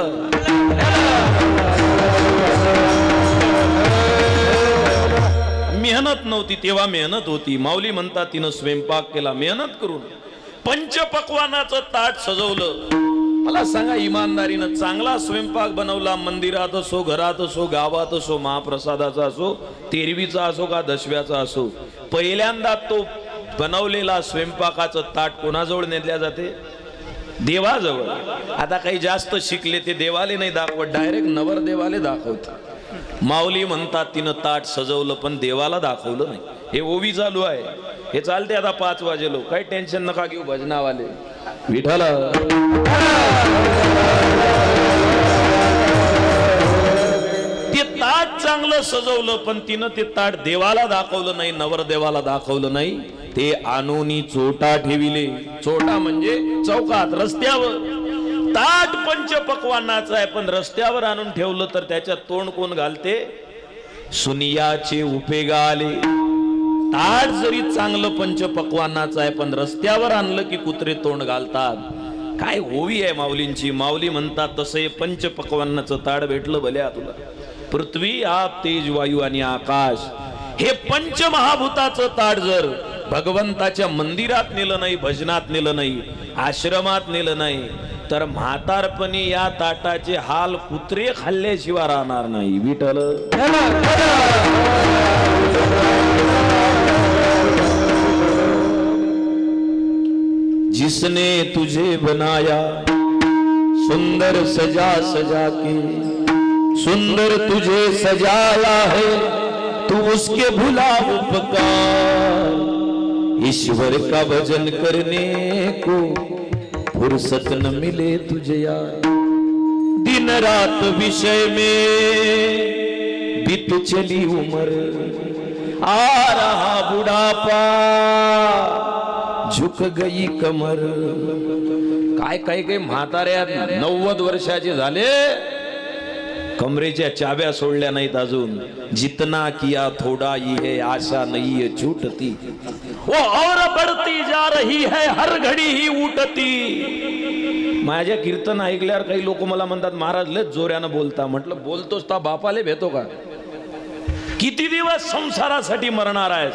मेहनत नव्हती तेव्हा मेहनत होती. माऊली म्हणतात तिनं स्वयंपाक केला मेहनत करून. पंचपक्वानाचं ताट सजवलं. मला सांगा इमानदारीनं चांगला स्वयंपाक बनवला. मंदिरात असो, घरात असो, गावात असो, महाप्रसादाचा असो, तेरवीचा असो का दशव्याचा असो, पहिल्यांदा तो बनवलेला स्वयंपाकाचं ताट कोणाजवळ नेल्या जाते. देवाजवळ. आता काही जास्त शिकले ते देवाले नाही दाखवत, डायरेक्ट नवरदेवाले दाखवतात. माऊली म्हणतात तिनं ताट सजवलं पण देवाला दाखवलं नाही. हे ओवी चालू आहे. हे चालते आता 5 वाजेलो. काही टेन्शन नका घेऊ भजनावाले. विठ्ठल. ते ताट चांगलं सजवलं पण तिनं ते ताट देवाला दाखवलं नाही, नवरदेवाला दाखवलं नाही. ते आणूनी चोटा ठेविले. चोटा म्हणजे चौकात, रस्त्यावर. ताट पंचपक्वान्नाचं आहे पण रस्त्यावर आणून ठेवलं तर त्याच्यात तोंड कोण घालते. सुनियाचे उपे गाले. ताट जरी चांगलं पंचपक्वान्नाचं आहे पण रस्त्यावर आणलं की कुत्रे तोंड घालतात. काय ओवी आहे माऊलींची. माऊली म्हणतात तसं पंचपक्वान्नाचं ताट भेटलं भल्या तुला. पृथ्वी, आप, तेज, वायू आणि आकाश हे पंचमहाभूताचं ताट जर भगवंताच्या मंदिरात नेलं नाही, भजनात नेलं नाही, आश्रमात नेलं नाही तर म्हातारपणी या ताटाचे हाल कुत्रे खाल्ल्याशिवाय राहणार नाही. विठ्ठल. जिसने तुझे बनाया सुंदर सजा सजा के, सुंदर तुझे सजाया है तू उसके भुला उपकार. ईश्वर का भजन करने को फुर्सत न मिले तुझे यार. दिन रात विषय में बीत चली उम्र, आ रहा बुढ़ापा झुक गई कमर. काय काय काय म्हाताऱ्या 90 वर्षाचे झाले, कमरेच्या चाब्या सोडल्या नाहीत अजून. जितना किया थोड़ा ही है, आशा नहीं है छूटती, वो और बढ़ती जा रही है, हर घडी ही उठती. माझ्या कीर्तन ऐकल्यावर काही लोक मला म्हणतात महाराज लय जोऱ्यानं बोलता. म्हटलं बोलतोस ता बापाले भेटो का. किती दिवस संसारासाठी मरणार आहेस,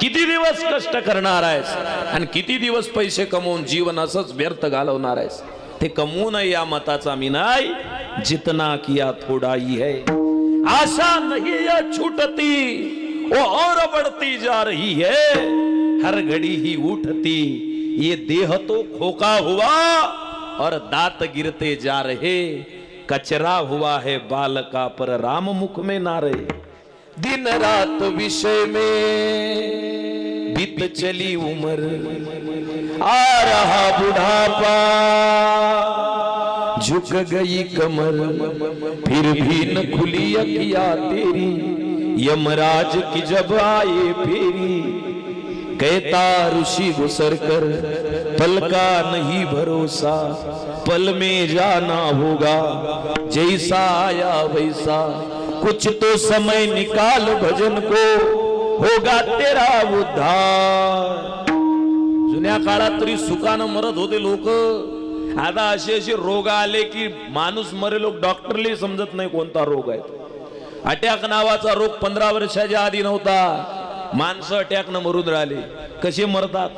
किती दिवस कष्ट करणार आहेस आणि किती दिवस पैसे कमवून जीवन असंच व्यर्थ घालवणार आहेस. ते कमवून या मताचा मी नाही. जितना किया थोड़ा ही है, आशा नहीं ये छूटती वो और बढ़ती जा रही है, हर घड़ी ही उठती ये देह तो खोखा हुआ और दांत गिरते जा रहे, कचरा हुआ है बाल का पर राम मुख में ना रहे. दिन रात विषय में बीत चली उम्र, आ रहा बुढ़ापा झुक गई कमर, फिर भी न खुली अखियां तेरी, यमराज की जब आए फेरी. कहता ऋषि गुसर कर पल का नहीं भरोसा, पल में जाना होगा जैसा आया वैसा, कुछ तो समय निकाल भजन को होगा तेरा उद्धार. जुन्या काळात तरी सुखानं मरत होते लोक. आता असे असे रोग आले की माणूस मरे लोक डॉक्टरला समजत नाही कोणता रोग आहे. अटॅक नावाचा रोग 15 वर्षाच्या आधी नव्हता. माणसं अटॅकनं मरून राहिले. कसे मरतात.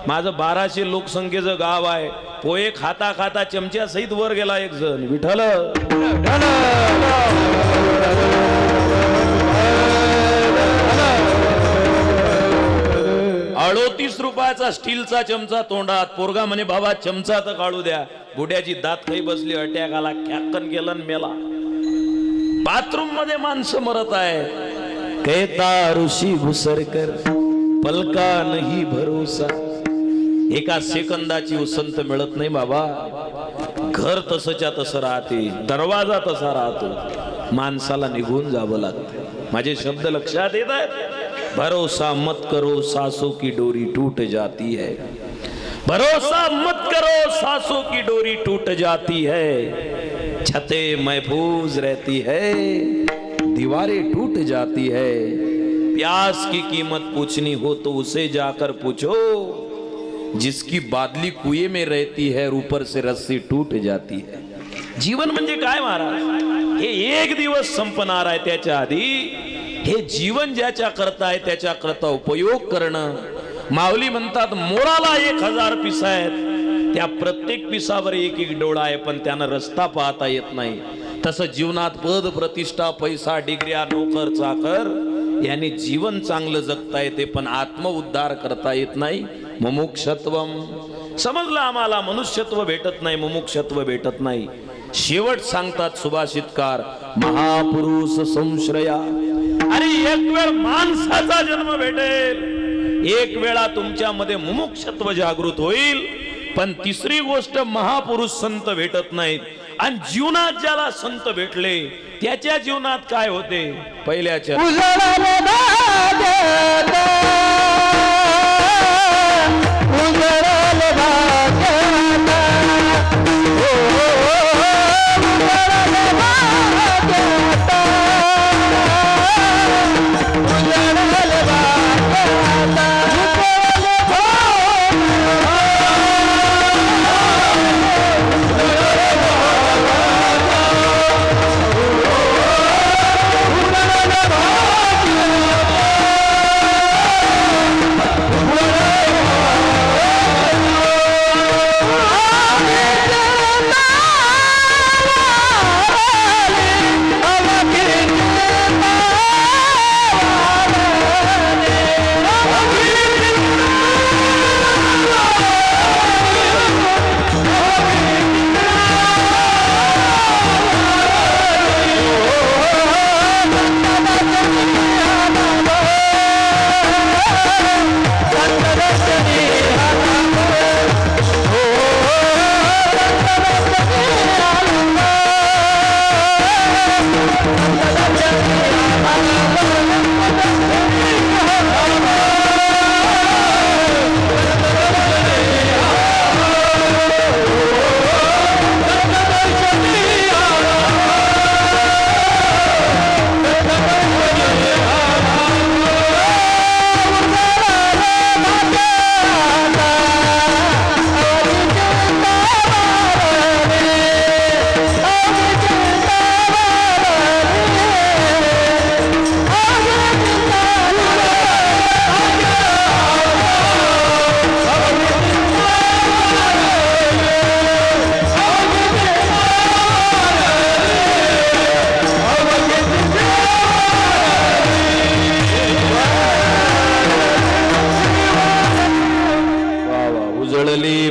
माझं 1200 लोकसंख्येचं गाव आहे. पोहे खाता खाता चमच्या सहित वर गेला एक जण. विठ्ठल 38 रुपयाचा स्टीलचा चमचा तोंडात. पोरगा म्हणे बाबा चमचा तर काढू द्या. बुड्याची दात काही बसली. अटॅक आला. ख्याक्कन गेला मेला. बाथरूम मध्ये माणसं मरत आहे. कहता ऋषी घुसर कर पलका नाही भरोसा. एका सेकंदाची उसंत मिळत नाही बाबा. घर तसंच्या तसं राहते. दरवाजा तसा राहतो. माणसाला निघून जावं लागतं. माझे शब्द लक्षात येत आहेत. भरोसा मत करो सांसों की डोरी टूट जाती है. भरोसा मत करो सांसों की डोरी टूट जाती है. छतें महफूज रहती है, दीवारें टूट जाती है. प्यास की कीमत पूछनी हो तो उसे जाकर पूछो, जिसकी बादली कुएं में रहती है ऊपर से रस्सी टूट जाती है. जीवन म्हणजे काय महाराज. हे एक दिवस संपणार आहे. त्याच्या आधी हे जीवन ज्याच्या करता आहे त्याच्या करता उपयोग करणं. माऊली म्हणतात मोराला 1000 पिस आहेत. त्या प्रत्येक पिसावर एक एक डोळा आहे, पण त्यांना रस्ता पाहता येत नाही. तसं जीवनात पद प्रतिष्ठा पैसा डिग्र्या नोकर चाकर यांनी जीवन चांगलं जगता येते, पण आत्मउद्धार करता येत नाही. मुमुक्षत्वम समजलं आम्हाला. मनुष्यत्व भेटत नाही, मुमुक्षत्व भेटत नाही. शेवट सांगतात सुभाषितकार महापुरुष संश्रया. अरे एक वेळ माणसाचा जन्म भेटेल, एक वेळा तुमच्यामध्ये मुमुक्षत्व जागृत होईल, पण तिसरी गोष्ट महापुरुष संत भेटत नाहीत. आणि जीवनात ज्याला संत भेटले त्याच्या जीवनात काय होते. पहिल्याच्या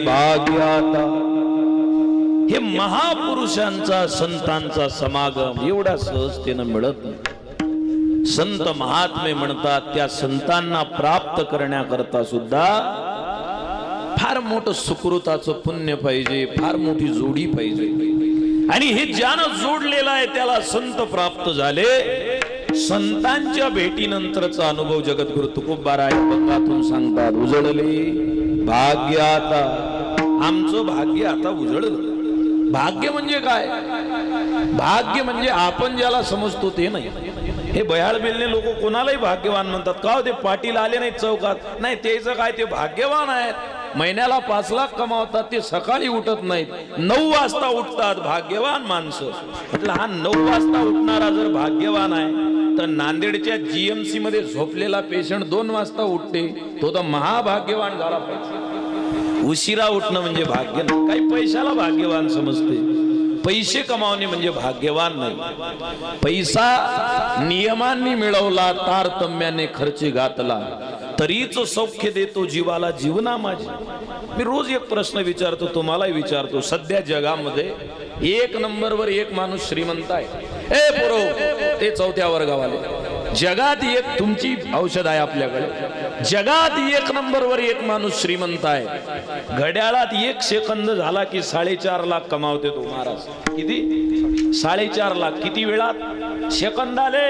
भाग्याता. हे महापुरुषांचा संतांचा समागम एवढा सहजतेनं मिळत नाही. संत महात्मे म्हणतात त्या संतांना प्राप्त करण्याकरता सुद्धा फार मोठं सुकृताचं पुण्य पाहिजे, फार मोठी जोडी पाहिजे. आणि हे ज्यानं जोडलेलं आहे त्याला संत प्राप्त झाले. संतांच्या भेटीनंतरचा अनुभव जगद्गुरु तुकोबाराय बंगातून सांगतात. उजळले भाग्य आता, आमचं भाग्य आता उजळलं. भाग्य म्हणजे काय? भाग्य म्हणजे आपण ज्याला समजतो ते नाही. हे बयाळ बेलने लोक कोणालाही भाग्यवान म्हणतात. का ते पाटील आले नाही चौकात, नाही त्याचं काय, ते भाग्यवान आहेत. महिन्याला 5 लाख कमावतात, ते सकाळी उठत नाहीत, 9 वाजता उठतात. भाग्यवान माणसं. म्हटलं हा 9 वाजता उठणारा जर भाग्यवान आहे तर नांदेडच्या जीएमसी मध्ये झोपलेला पेशंट 2 वाजता उठते, तो तर महाभाग्यवान झाला पाहिजे. उशिरा उठणं म्हणजे भाग्य नाही. काही पैशाला भाग्यवान समजते, पैसे कमावणे म्हणजे भाग्यवान नाही. पैसा नियमांनी मिळवला, तारतम्याने खर्ची घातला, तरीच सौख्य देतो जीवाला जीवना माझी. मी रोज एक प्रश्न विचारतो, तुम्हालाही विचारतो. सध्या जगामध्ये 1 नंबरवर 1 माणूस श्रीमंत आहे. ए पोरो, ते 4थ्या वर्गावाले. जगात एक तुमची औषध आहे आपल्याकडे. जगात 1 नंबरवर 1 माणूस श्रीमंत आहे. घड्याळात 1 सेकंद झाला की 4.5 लाख कमावते तो महाराज. किती? 4.5 लाख. किती वेळात? सेकंद आले.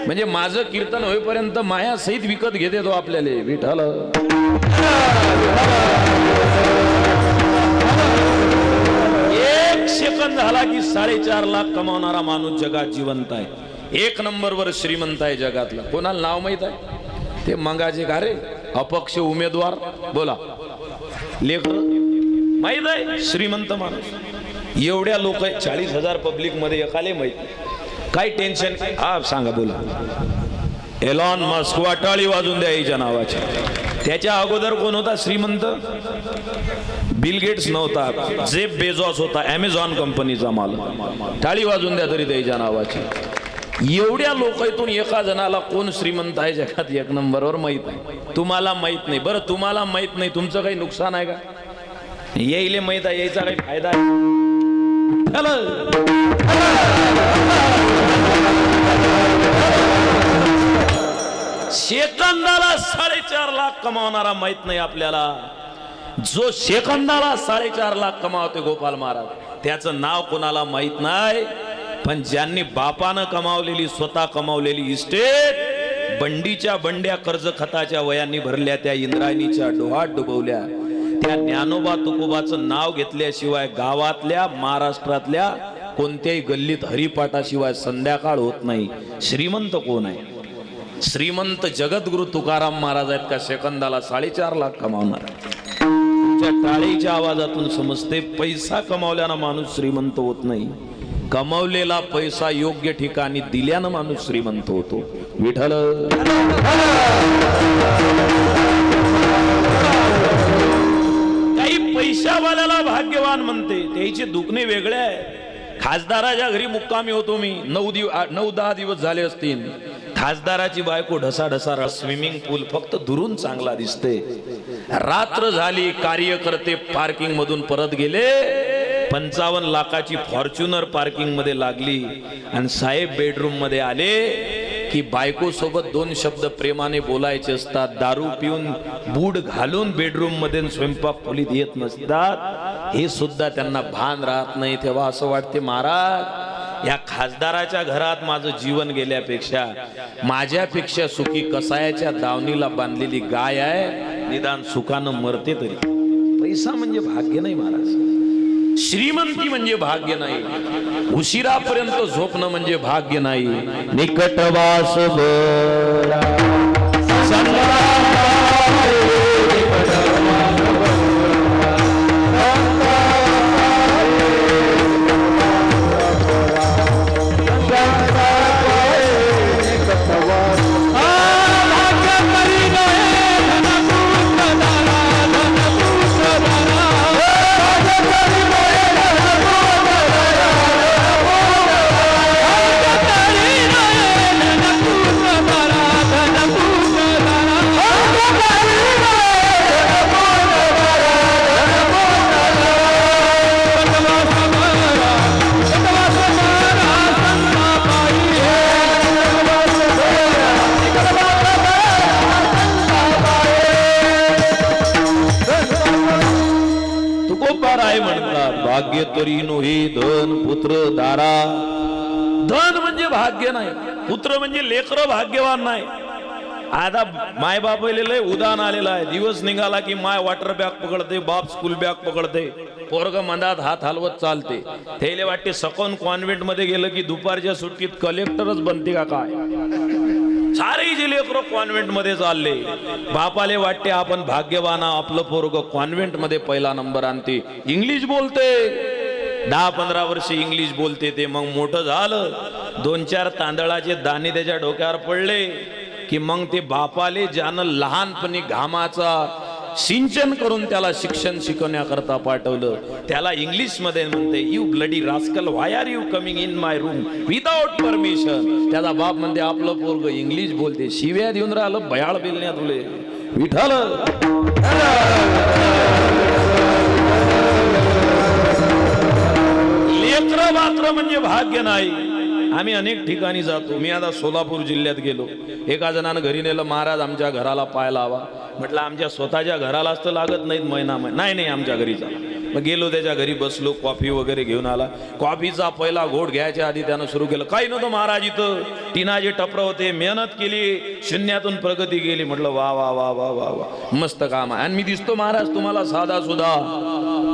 म्हणजे माझं कीर्तन होईपर्यंत माया सहित विकत घेते तो आपल्याला. विठ्ठल. 1 सेकंद झाला की 4.5 लाख कमावणारा माणूस जगात जिवंत आहे. 1 नंबरवर श्रीमंत आहे जगातला. कोणाला नाव माहित आहे? ते मंगाचे का रे, अपक्ष उमेदवार. बोला, लेकर माहित आहे? श्रीमंत माणूस. एवढ्या लोक 40,000 पब्लिक मध्ये एकाले माहित. काय टेन्शन? हा सांगा, बोला. Elon Musk. वाटाळी वाजून द्या याच्या नावाची. त्याच्या अगोदर कोण होता श्रीमंत? बिल गेट्स नव्हता, जेफ बेझॉस होता, अमेझॉन कंपनीचा मालक. टाळी वाजून द्या तरी त्याच्या नावाची. एवढ्या लोकांतून एका जणाला कोण श्रीमंत आहे जगात 1 नंबरवर माहित आहे. तुम्हाला माहित नाही. बरं, तुम्हाला माहित नाही, तुमचं काही नुकसान आहे का? येईले माहित आहे, यायचा काही फायदा आहे? सेकंदाला 4.5 लाख कमावणारा माहित नाही आपल्याला. जो सेकंदाला 4.5 लाख कमावते गोपाल महाराज, त्याचं नाव कोणाला माहित नाही. पण ज्यांनी बापानं कमावलेली, स्वतः कमावलेली इस्टेट बंडीच्या बंड्या कर्ज खताच्या वयांनी भरल्या, त्या इंद्रायणीच्या डोहात डुबवल्या, त्या ज्ञानोबा तुकोबाचं नाव घेतल्याशिवाय गावातल्या, महाराष्ट्रातल्या कोणत्याही गल्लीत हरिपाठाशिवाय संध्याकाळ होत नाही. श्रीमंत कोण आहे? श्रीमंत जगद्गुरु तुकाराम महाराज आहेत का सेकंदाला 4.5 लाख कमावणार? तुमच्या टाळीच्या आवाजातून समजते, पैसा कमावल्यानं माणूस श्रीमंत होत नाही. कमावलेला पैसा योग्य ठिकाणी दिल्यानं माणूस श्रीमंत होतो. विठ्ठल. काही पैशावाल्याला भाग्यवान म्हणते, त्याचे दुखणे वेगळे आहे. खासदाराच्या घरी मुक्कामी होतो मी. 9-10 दिवस झाले असतील. खासदाराची बायको ढसाढसा, स्विमिंग पूल फक्त दुरून चांगला दिसते. रात्र झाली, कार्यकर्ते पार्किंग मधून परत गेले. 55 लाखाची फॉर्च्युनर पार्किंग मध्ये लागली आणि साहेब बेडरूम मध्ये आले की बायको सोबत 2 शब्द प्रेमाने बोलायचे असतात. दारू पिऊन बूट घालून बेडरूम मध्ये स्वयंपाक खोलीत येत नसतात, हे सुद्धा त्यांना भान राहत नाही. तेव्हा असं वाटते, महाराज या खासदाराच्या घरात माझं जीवन गेल्यापेक्षा माझ्यापेक्षा सुखी कसायाच्या दावणीला बांधलेली गाय आहे, निदान सुखानं मरते तरी. पैसा म्हणजे भाग्य नाही महाराज. श्रीमंती म्हणजे भाग्य नाही. उशिरापर्यंत झोपणं म्हणजे भाग्य नाही. निकटवास बळा काय म्हणतात, भाग्य तरी नोही धन पुत्र दारा. धन म्हणजे भाग्य नाही, पुत्र म्हणजे लेकरं भाग्यवान नाही. आता माय बाप लय उदाहरण आलेलं आहे. दिवस निघाला की माय वॉटर बॅग पकडते, बाप स्कूल बॅग पकडते, पोरग मंदात हात हलवत चालते. त्याला वाटते सकॉन कॉन्व्हेंट मध्ये गेलं की दुपारच्या सुट्टीत कलेक्टरच बनते का काय. सारे जे लेकरं कॉन्व्हेंट मध्ये चालले. बापाले वाटते आपण भाग्यवान, आपलं पोरग कॉन्व्हेंट मध्ये पहिला नंबर आणते, इंग्लिश बोलते, 10-15 वर्ष इंग्लिश बोलते. ते मग मोठं झालं, 2-4 तांदळाचे दाणे त्याच्या डोक्यावर पडले की मग ते बापाले ज्यानं लहानपणी घामाचा सिंचन करून त्याला शिक्षण शिकवण्याकरता पाठवलं, त्याला इंग्लिश मध्ये म्हणते, you bloody rascal, why are you coming in my room without permission. त्याचा बाप म्हणते आपलं पोरग इंग्लिश बोलते, शिव्या देऊन राहिलं भयाळ बिलण्या तुले विठाल. लेकरं मात्र म्हणजे भाग्य नाही. आम्ही अनेक ठिकाणी जातो. मी आता सोलापूर जिल्ह्यात गेलो, एका जणानं घरी नेलं, महाराज आमच्या घराला पाय लावा. म्हटलं आमच्या स्वतःच्या घरालाच तर लागत नाहीत महिना. नाही आमच्या घरी जा. मग गेलो, त्याच्या घरी बसलो, कॉफी वगैरे घेऊन आला. कॉफीचा पहिला घोट घ्यायच्या आधी त्यानं सुरू केलं, काही नव्हतं महाराज, इथं टिनाचे टपर होते, मेहनत केली, शून्यातून प्रगती केली. म्हटलं वा वा वा वा वा वा, मस्त काम आहे. आणि मी दिसतो महाराज तुम्हाला साधा सुद्धा.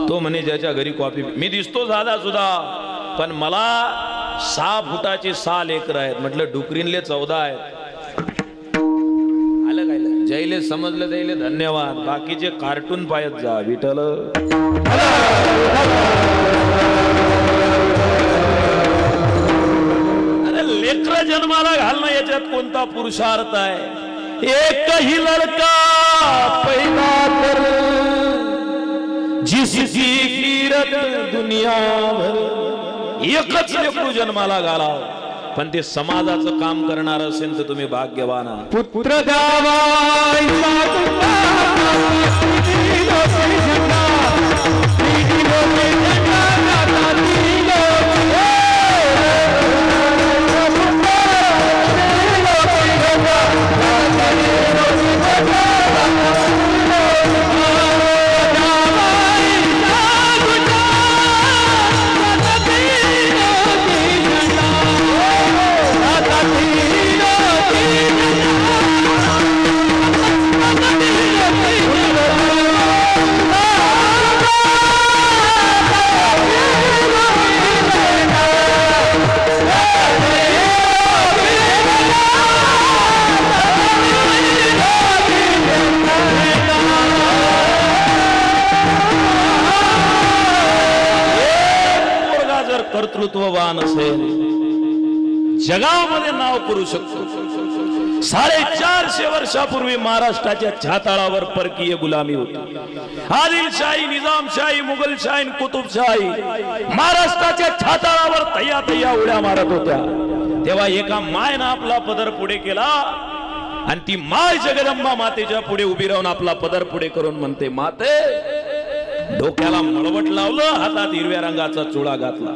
तो म्हणे ज्याच्या घरी कॉफी, मी दिसतो साधा सुद्धा, पण मला 6 फुटाचे 6 लेकर आहेत. म्हटलं डुकरीनले 14 आहेत. आलं काय, जैले समजलं त्याले धन्यवाद, बाकीचे कार्टून पाहत जा विठ्ठल. अरे लेकर जन्माला घालणं याच्यात कोणता पुरुषार्थ आहे. एकही लड़का पैदा कर जिसकी कीरत दुनिया भर. एकच लेकरू जन्माला घाला, पण ते समाजाचं काम करणार असेल तर तुम्ही भाग्यवान आहात. पुत्र द्यावा कर्तृत्ववान असेल, जगामध्ये नाव करू शकतो. 450 वर्षापूर्वी महाराष्ट्राच्या छाताळावर परकीय गुलामी होती. आदिलशाही, निजामशाही, मुघलशाही, कुतुबशाही महाराष्ट्राच्या छाताळावर तय्या उड्या मारत होत्या. तेव्हा एका मायनं आपला पदर पुढे केला आणि ती माय जगदंबा मातेच्या पुढे उभी राहून आपला पदर पुढे करून म्हणते, माते, डोक्याला मळवट लावलं, हातात हिरव्या रंगाचा चुडा घातला,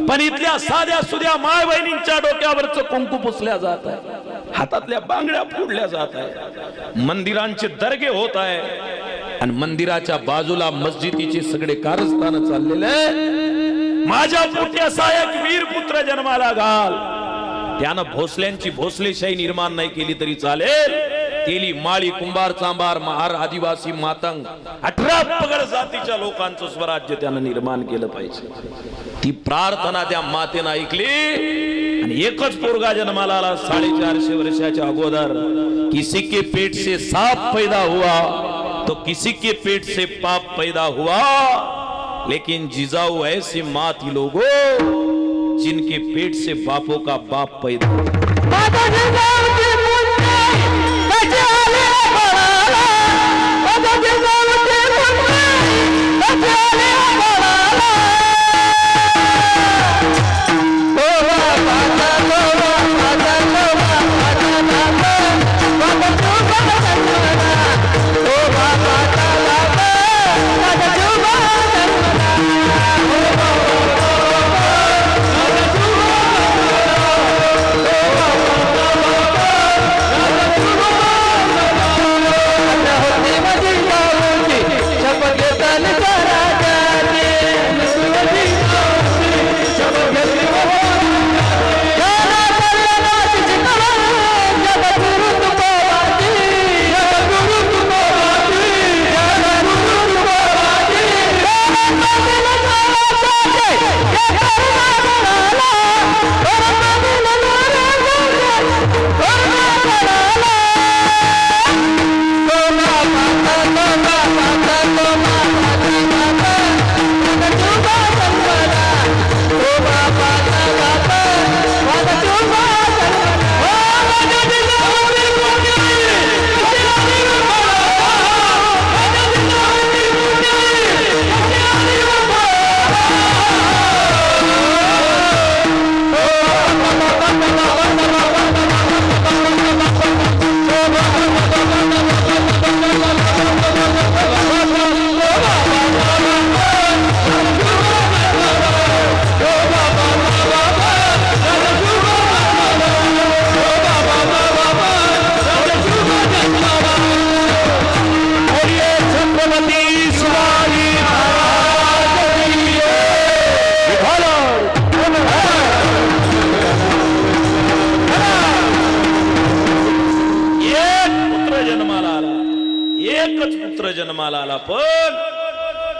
पण इथल्या साध्या सुध्या माय बहिणींच्या डोक्यावरच कुंकू पुसल्या जात आहे, हातातल्या बांगड्या फोडल्या जात आहे, मंदिरांचे दर्गे होत आहे आणि मंदिराच्या बाजूला मस्जिदीचे सगळे कारस्थान चाललेले. माझ्या पोटी असा एक वीर पुत्र जन्माला घाल. त्यानं भोसल्यांची भोसलेशाही निर्माण नाही केली तरी चालेल. तेली, माळी, कुंभार, चांभार, महार, आदिवासी, मातंग 18 पगड जातीच्या लोकांचं स्वराज्य त्यानं निर्माण केलं पाहिजे. ती प्रार्थना त्या मातेनं ऐकली आणि एकच पोरगा जन्माला आला 450 वर्षाच्या अगोदर. किसी के पेट से सांप पैदा हुआ तो किसी के पेट से पाप पैदा हुआ, लेकिन जिजाऊ ऐसी माँ थी लोगों जिनके पेट से बापों का बाप पैदा हुआ. एकच पुत्र जन्माला आला, पण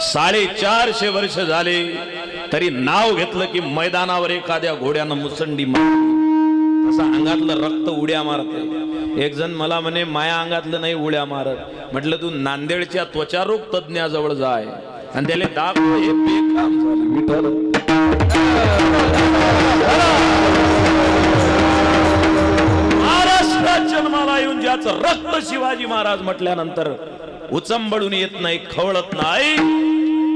450 वर्ष झाले तरी नाव घेतलं की मैदानावर एखाद्या घोड्यानं मुसंडी मारली तसं अंगातलं रक्त उड्या मारते. एक जण मला म्हणे माया अंगातलं नाही उड्या मारत. म्हटलं तू नांदेडच्या त्वचारोग तज्ञाजवळ जाय आणि त्याला दाखव, हे बेकाम झालं. विठ्ठल महाराष्ट्रात जन्माला येऊन ज्याचं रक्त शिवाजी महाराज म्हटल्यानंतर उचंबडून येत नाही, खवळत नाही,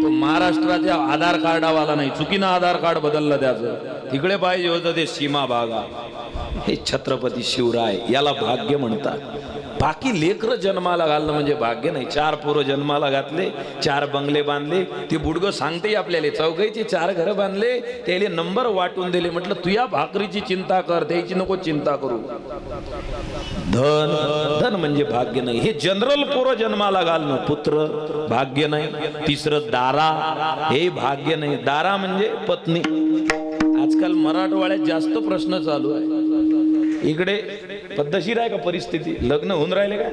तो महाराष्ट्राच्या आधार कार्डावाला नाही. चुकीनं आधार कार्ड बदललं त्याचं. तिकडे पाहिजे होतं ते सीमा भागा. हे छत्रपती शिवराय, याला भाग्य म्हणतात. बाकी लेकर जन्माला घालणं म्हणजे भाग्य नाही. 4 पोरं जन्माला घातले, 4 बंगले बांधले. ते बुडगं सांगते आपल्याला, चौघाईचे 4 घर बांधले, त्याले नंबर वाटून दिले. म्हटलं तू या भाकरीची चिंता कर, त्याची नको चिंता करू. धन धन म्हणजे भाग्य नाही. हे जनरल पोरं जन्माला घालणं पुत्र भाग्य नाही. तिसरं दारा, हे भाग्य नाही. दारा म्हणजे पत्नी. आजकाल मराठवाड्यात जास्त प्रश्न चालू आहे. इकडे पद्धतशीर आहे का परिस्थिती? लग्न होऊन राहिले का?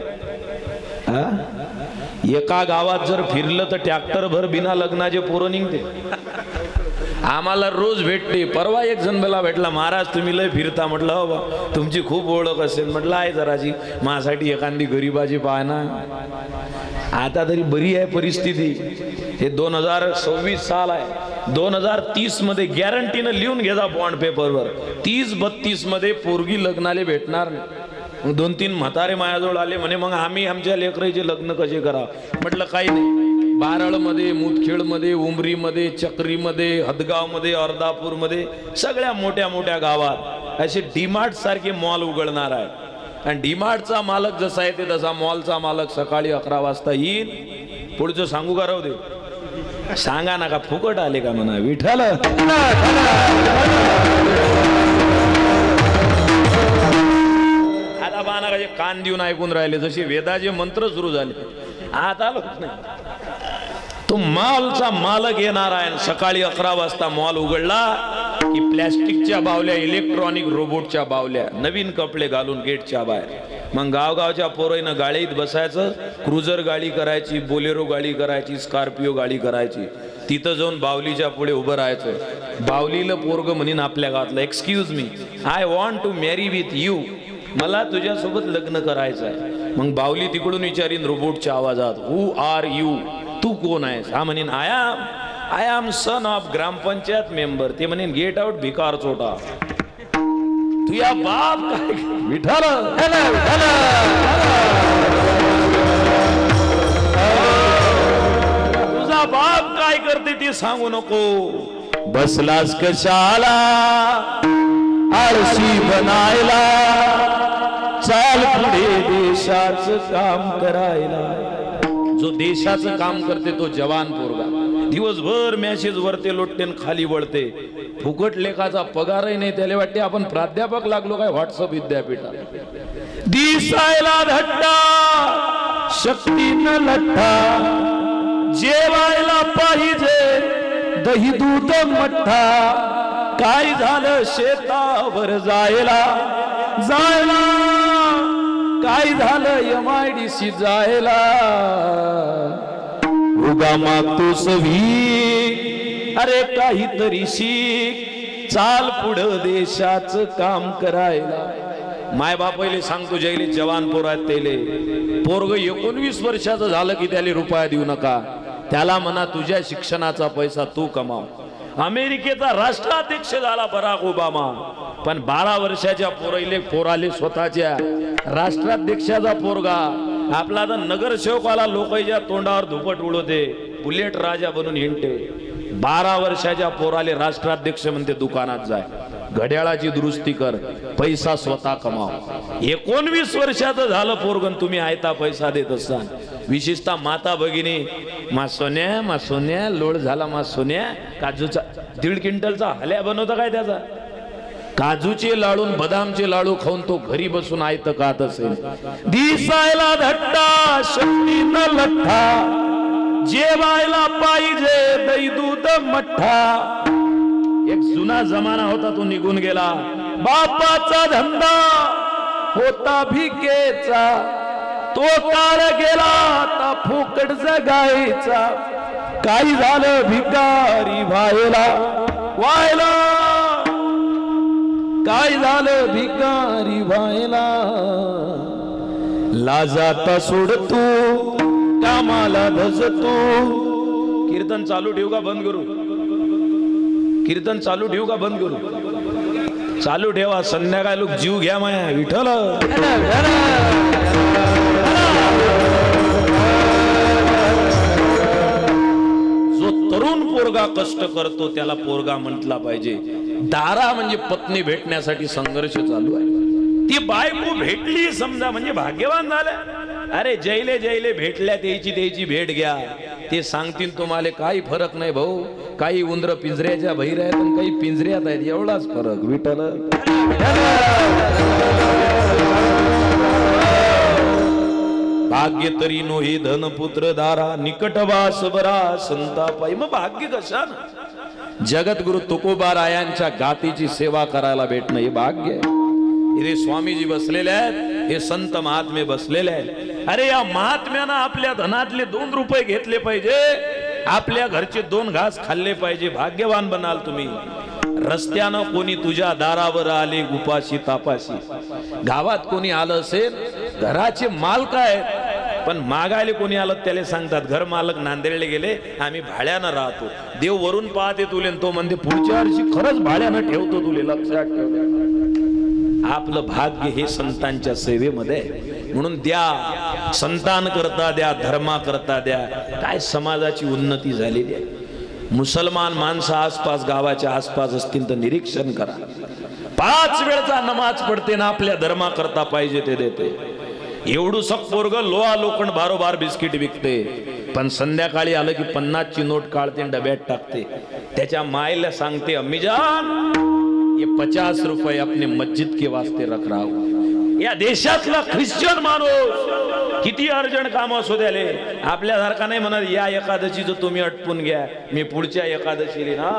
एका गावात जर फिरलं तर ट्रॅक्टर भर बिना लग्नाचे पोरं निघते. आम्हाला रोज भेटते. परवा एक जण मला भेटला, महाराज तुम्ही लय फिरता. म्हटलं हो बा, तुमची खूप ओळख असेल. म्हटलं आहे जराची, माझ्यासाठी एखादी गरीबाची पाहना. आता तरी बरी आहे परिस्थिती. हे 2026 साल आहे. 2030 मध्ये गॅरंटीनं लिहून घ्या बॉन्ड पेपरवर, 30-32 मध्ये पोरगी लग्नाले भेटणार नाही. 2-3 म्हातारे मायाजवळ आले, म्हणे मग आम्ही आमच्या लेकराचे लग्न कसे करा? म्हटलं काही नाही. बारळमध्ये, मुदखेडमध्ये, उमरीमध्ये, चक्रीमध्ये, हदगावमध्ये, अर्धापूरमध्ये, सगळ्या मोठ्या मोठ्या गावात असे डीमार्ट सारखे मॉल उघडणार आहे. आणि डीमार्टचा मालक जसा आहे ते तसा मॉलचा मालक सकाळी 11 वाजता येईल. पुढचं सांगू का? राहू दे, सांगा ना का फुकट आले का म्हणा. विठ्ठल आता बाना का कान देऊन ऐकून राहिले, जसे वेदाचे मंत्र सुरू झाले. आता लोक नाही. तो मॉलचा मालक येणार आहे. सकाळी 11 वाजता मॉल उघडला की प्लॅस्टिकच्या बावल्या, इलेक्ट्रॉनिक रोबोटच्या बावल्या, नवीन कपडे घालून गेटच्या बाहेर. मग गावगावच्या पोराईनं गाडीत बसायचं. क्रुझर गाडी करायची, बोलेरो गाडी करायची, स्कॉर्पिओ गाडी करायची. तिथं जाऊन बावलीच्या पुढे उभं राहायचं. बावलीला पोरग म्हणीन आपल्या गावातलं, excuse me, I want to marry with you. मला तुझ्यासोबत लग्न करायचं आहे. मग बावली तिकडून विचारीन रोबोटच्या आवाजात, हु आर यू? तू कोण आहेस? हा म्हणीन I am son of gram panchayat member. ते म्हणेन गेट आउट भिकार चोटा. तुझ्या बाप काय? विठ्ठल तुझा बाप काय करते ते सांगू नको. बसलास कशाला आळशी बनायला, चाल पुढे देशाचं काम करायला. जो देशाचं काम करते तो जवान पोरगा. दिवसभर मॅसेज वरते लोटते खाली वळते. फुकट लेखाचा पगारही नाही. त्याला वाटते आपण प्राध्यापक लागलो काय व्हॉट्सअप विद्यापीठात. दिसायला धट्टा, शक्तीनं लठ्ठा, जेवायला पाहिजे दही दूध मठ्ठा. काय झालं शेतावर जायला काय झालं MIDC जायला. उगा मागतो सवी, अरे काहीतरी शिक, चाल पुढं देशाचं काम करायला. माय बापाले सांगतो जैले जवान पोर आहेत तेले, पोरग 19 वर्षाचं झालं की त्याला रुपया देऊ नका. त्याला म्हणा तुझ्या शिक्षणाचा पैसा तू कमाव. अमेरिकेचा राष्ट्राध्यक्ष झाला बराक ओबामा, पण 12 वर्षाच्या पोराले स्वतःच्या राष्ट्राध्यक्षाचा पोरगा. आपला तर नगरसेवकाला लोकांच्या तोंडावर धुपट उडवते, बुलेट राजा बनून हिंडते. 12 वर्षाच्या पोराले राष्ट्राध्यक्ष म्हणते दुकानात जाय, घड्याळाची दुरुस्ती कर, पैसा स्वतः कमाव. 19 वर्षाचं झालं पोरगन, तुम्ही आयता पैसा देत असाल. विशेषतः माता भगिनी, मा सोन्या लोड झाला, मा सोन्या काजूचा 1.5 क्विंटलचा हल्या बनवता काय त्याचा. काजूचे लाडू, बदामचे लाडू खाऊन तो घरी बसून आयत खात असेल. दिसायला धट्टा, शक्तीनं लठ्ठा, जेवायला पाहिजे दही दूध मठ्ठा. एक जुना जमाना होता तो निघून गेला. बापाचा धंदा होता भिकेचा, तो काळ गेला आता फुकट जगायचा, काय झालं भिकारी व्हायला व्हायला, काय झालं भिकारी व्हायला, लाजाता सोडतो कामाला धजतो. कीर्तन चालू ठेवू का बंद करू? कीर्तन चालू ठेवू का बंद करू? चालू ठेवा, संध्याकाळ लोक जीव घ्या माया विठ्ठल. जो तरुण पोरगा कष्ट करतो त्याला पोरगा म्हटला पाहिजे. दारा म्हणजे पत्नी भेटण्यासाठी संघर्ष चालू आहे. ती बायको भेटली समजा म्हणजे भाग्यवान झालं. अरे जैले जैले भेटल्या त्याची भेट घ्या, ते सांगतील तुम्हाला काही फरक नाही भाऊ. काही उंदर पिंजऱ्याच्या बाहेर आहेत आणि काही पिंजऱ्यात आहेत, एवढाच फरक विठ्ठल. भाग्य तरी नोही धनपुत्र दारा, निकटवास बरा संतापाई. मग भाग्य कशा? जगद्गुरु तुकोबारायांच्या गातीची सेवा करायला भेटणं हे भाग्य आहे. इथे स्वामीजी बसलेले आहेत, हे संत महात्मे बसलेले आहेत. अरे या महात्म्यानं आपल्या धनातले 2 रुपये घेतले पाहिजे, आपल्या घरचे 2 घास खाल्ले पाहिजे. भाग्यवान बनाल तुम्ही. रस्त्यानं कोणी तुझ्या दारावर आले उपाशी तापाशी, गावात कोणी आलं असेल, घराचे मालक आहेत पण मागायला कोणी आलं त्याला सांगतात घर मालक नांदेडले गेले, आम्ही भाड्यानं राहतो. देव वरून पाहते तुले, तो म्हणते पुढच्या वर्षी खरंच भाड्यानं ठेवतो तुले, लक्षात ठेव. आपलं भाग्य हे संतांच्या सेवेमध्ये. म्हणून द्या, संतान करता द्या, धर्मा करता द्या. काय समाजाची उन्नती झालेली आहे. मुसलमान माणसं आसपास गावाच्या आसपास असतील तर निरीक्षण करा. 5 वेळचा नमाज पडते ना, आपल्या धर्मा करता पाहिजे ते देते. एवढं पोरग लोहा लोखंड बारोबार बिस्किट विकते, पण संध्याकाळी आलं की 50 ची नोट काढते डब्यात टाकते. त्याच्या मायला सांगते अम्मीजान ये 50 रुपये अपने मस्जिद के वास्ते रख रहा हूं. या देशातला ख्रिश्चन माणूस किती अर्जंट काम असू द्याले, आपल्यासारखा नाही म्हणत या एकादशीचं तुम्ही अटपून घ्या, मी पुढच्या एकादशीला ना.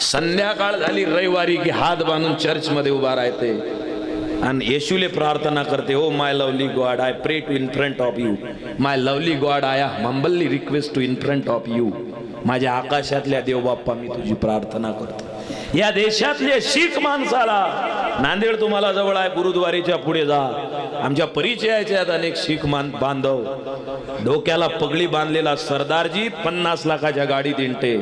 संध्याकाळ झाली रविवारी की हात बांधून चर्च मध्ये उभा राहते आणि येशूले प्रार्थना करते. Oh my lovely God, I pray to in front of you. My lovely God, I humbly request to in front of you. माझ्या आकाशातल्या देव बाप्पा, मी तुझी प्रार्थना करतो. या देशातल्या शीख माणसाला, नांदेड तुम्हाला जवळ आहे, गुरुद्वारेच्या पुढे जा, आमच्या परिचयाचे आहेत अनेक शीख बांधव. डोक्याला पगडी बांधलेला सरदारजी 50 लाखाच्या गाडीत इंटे,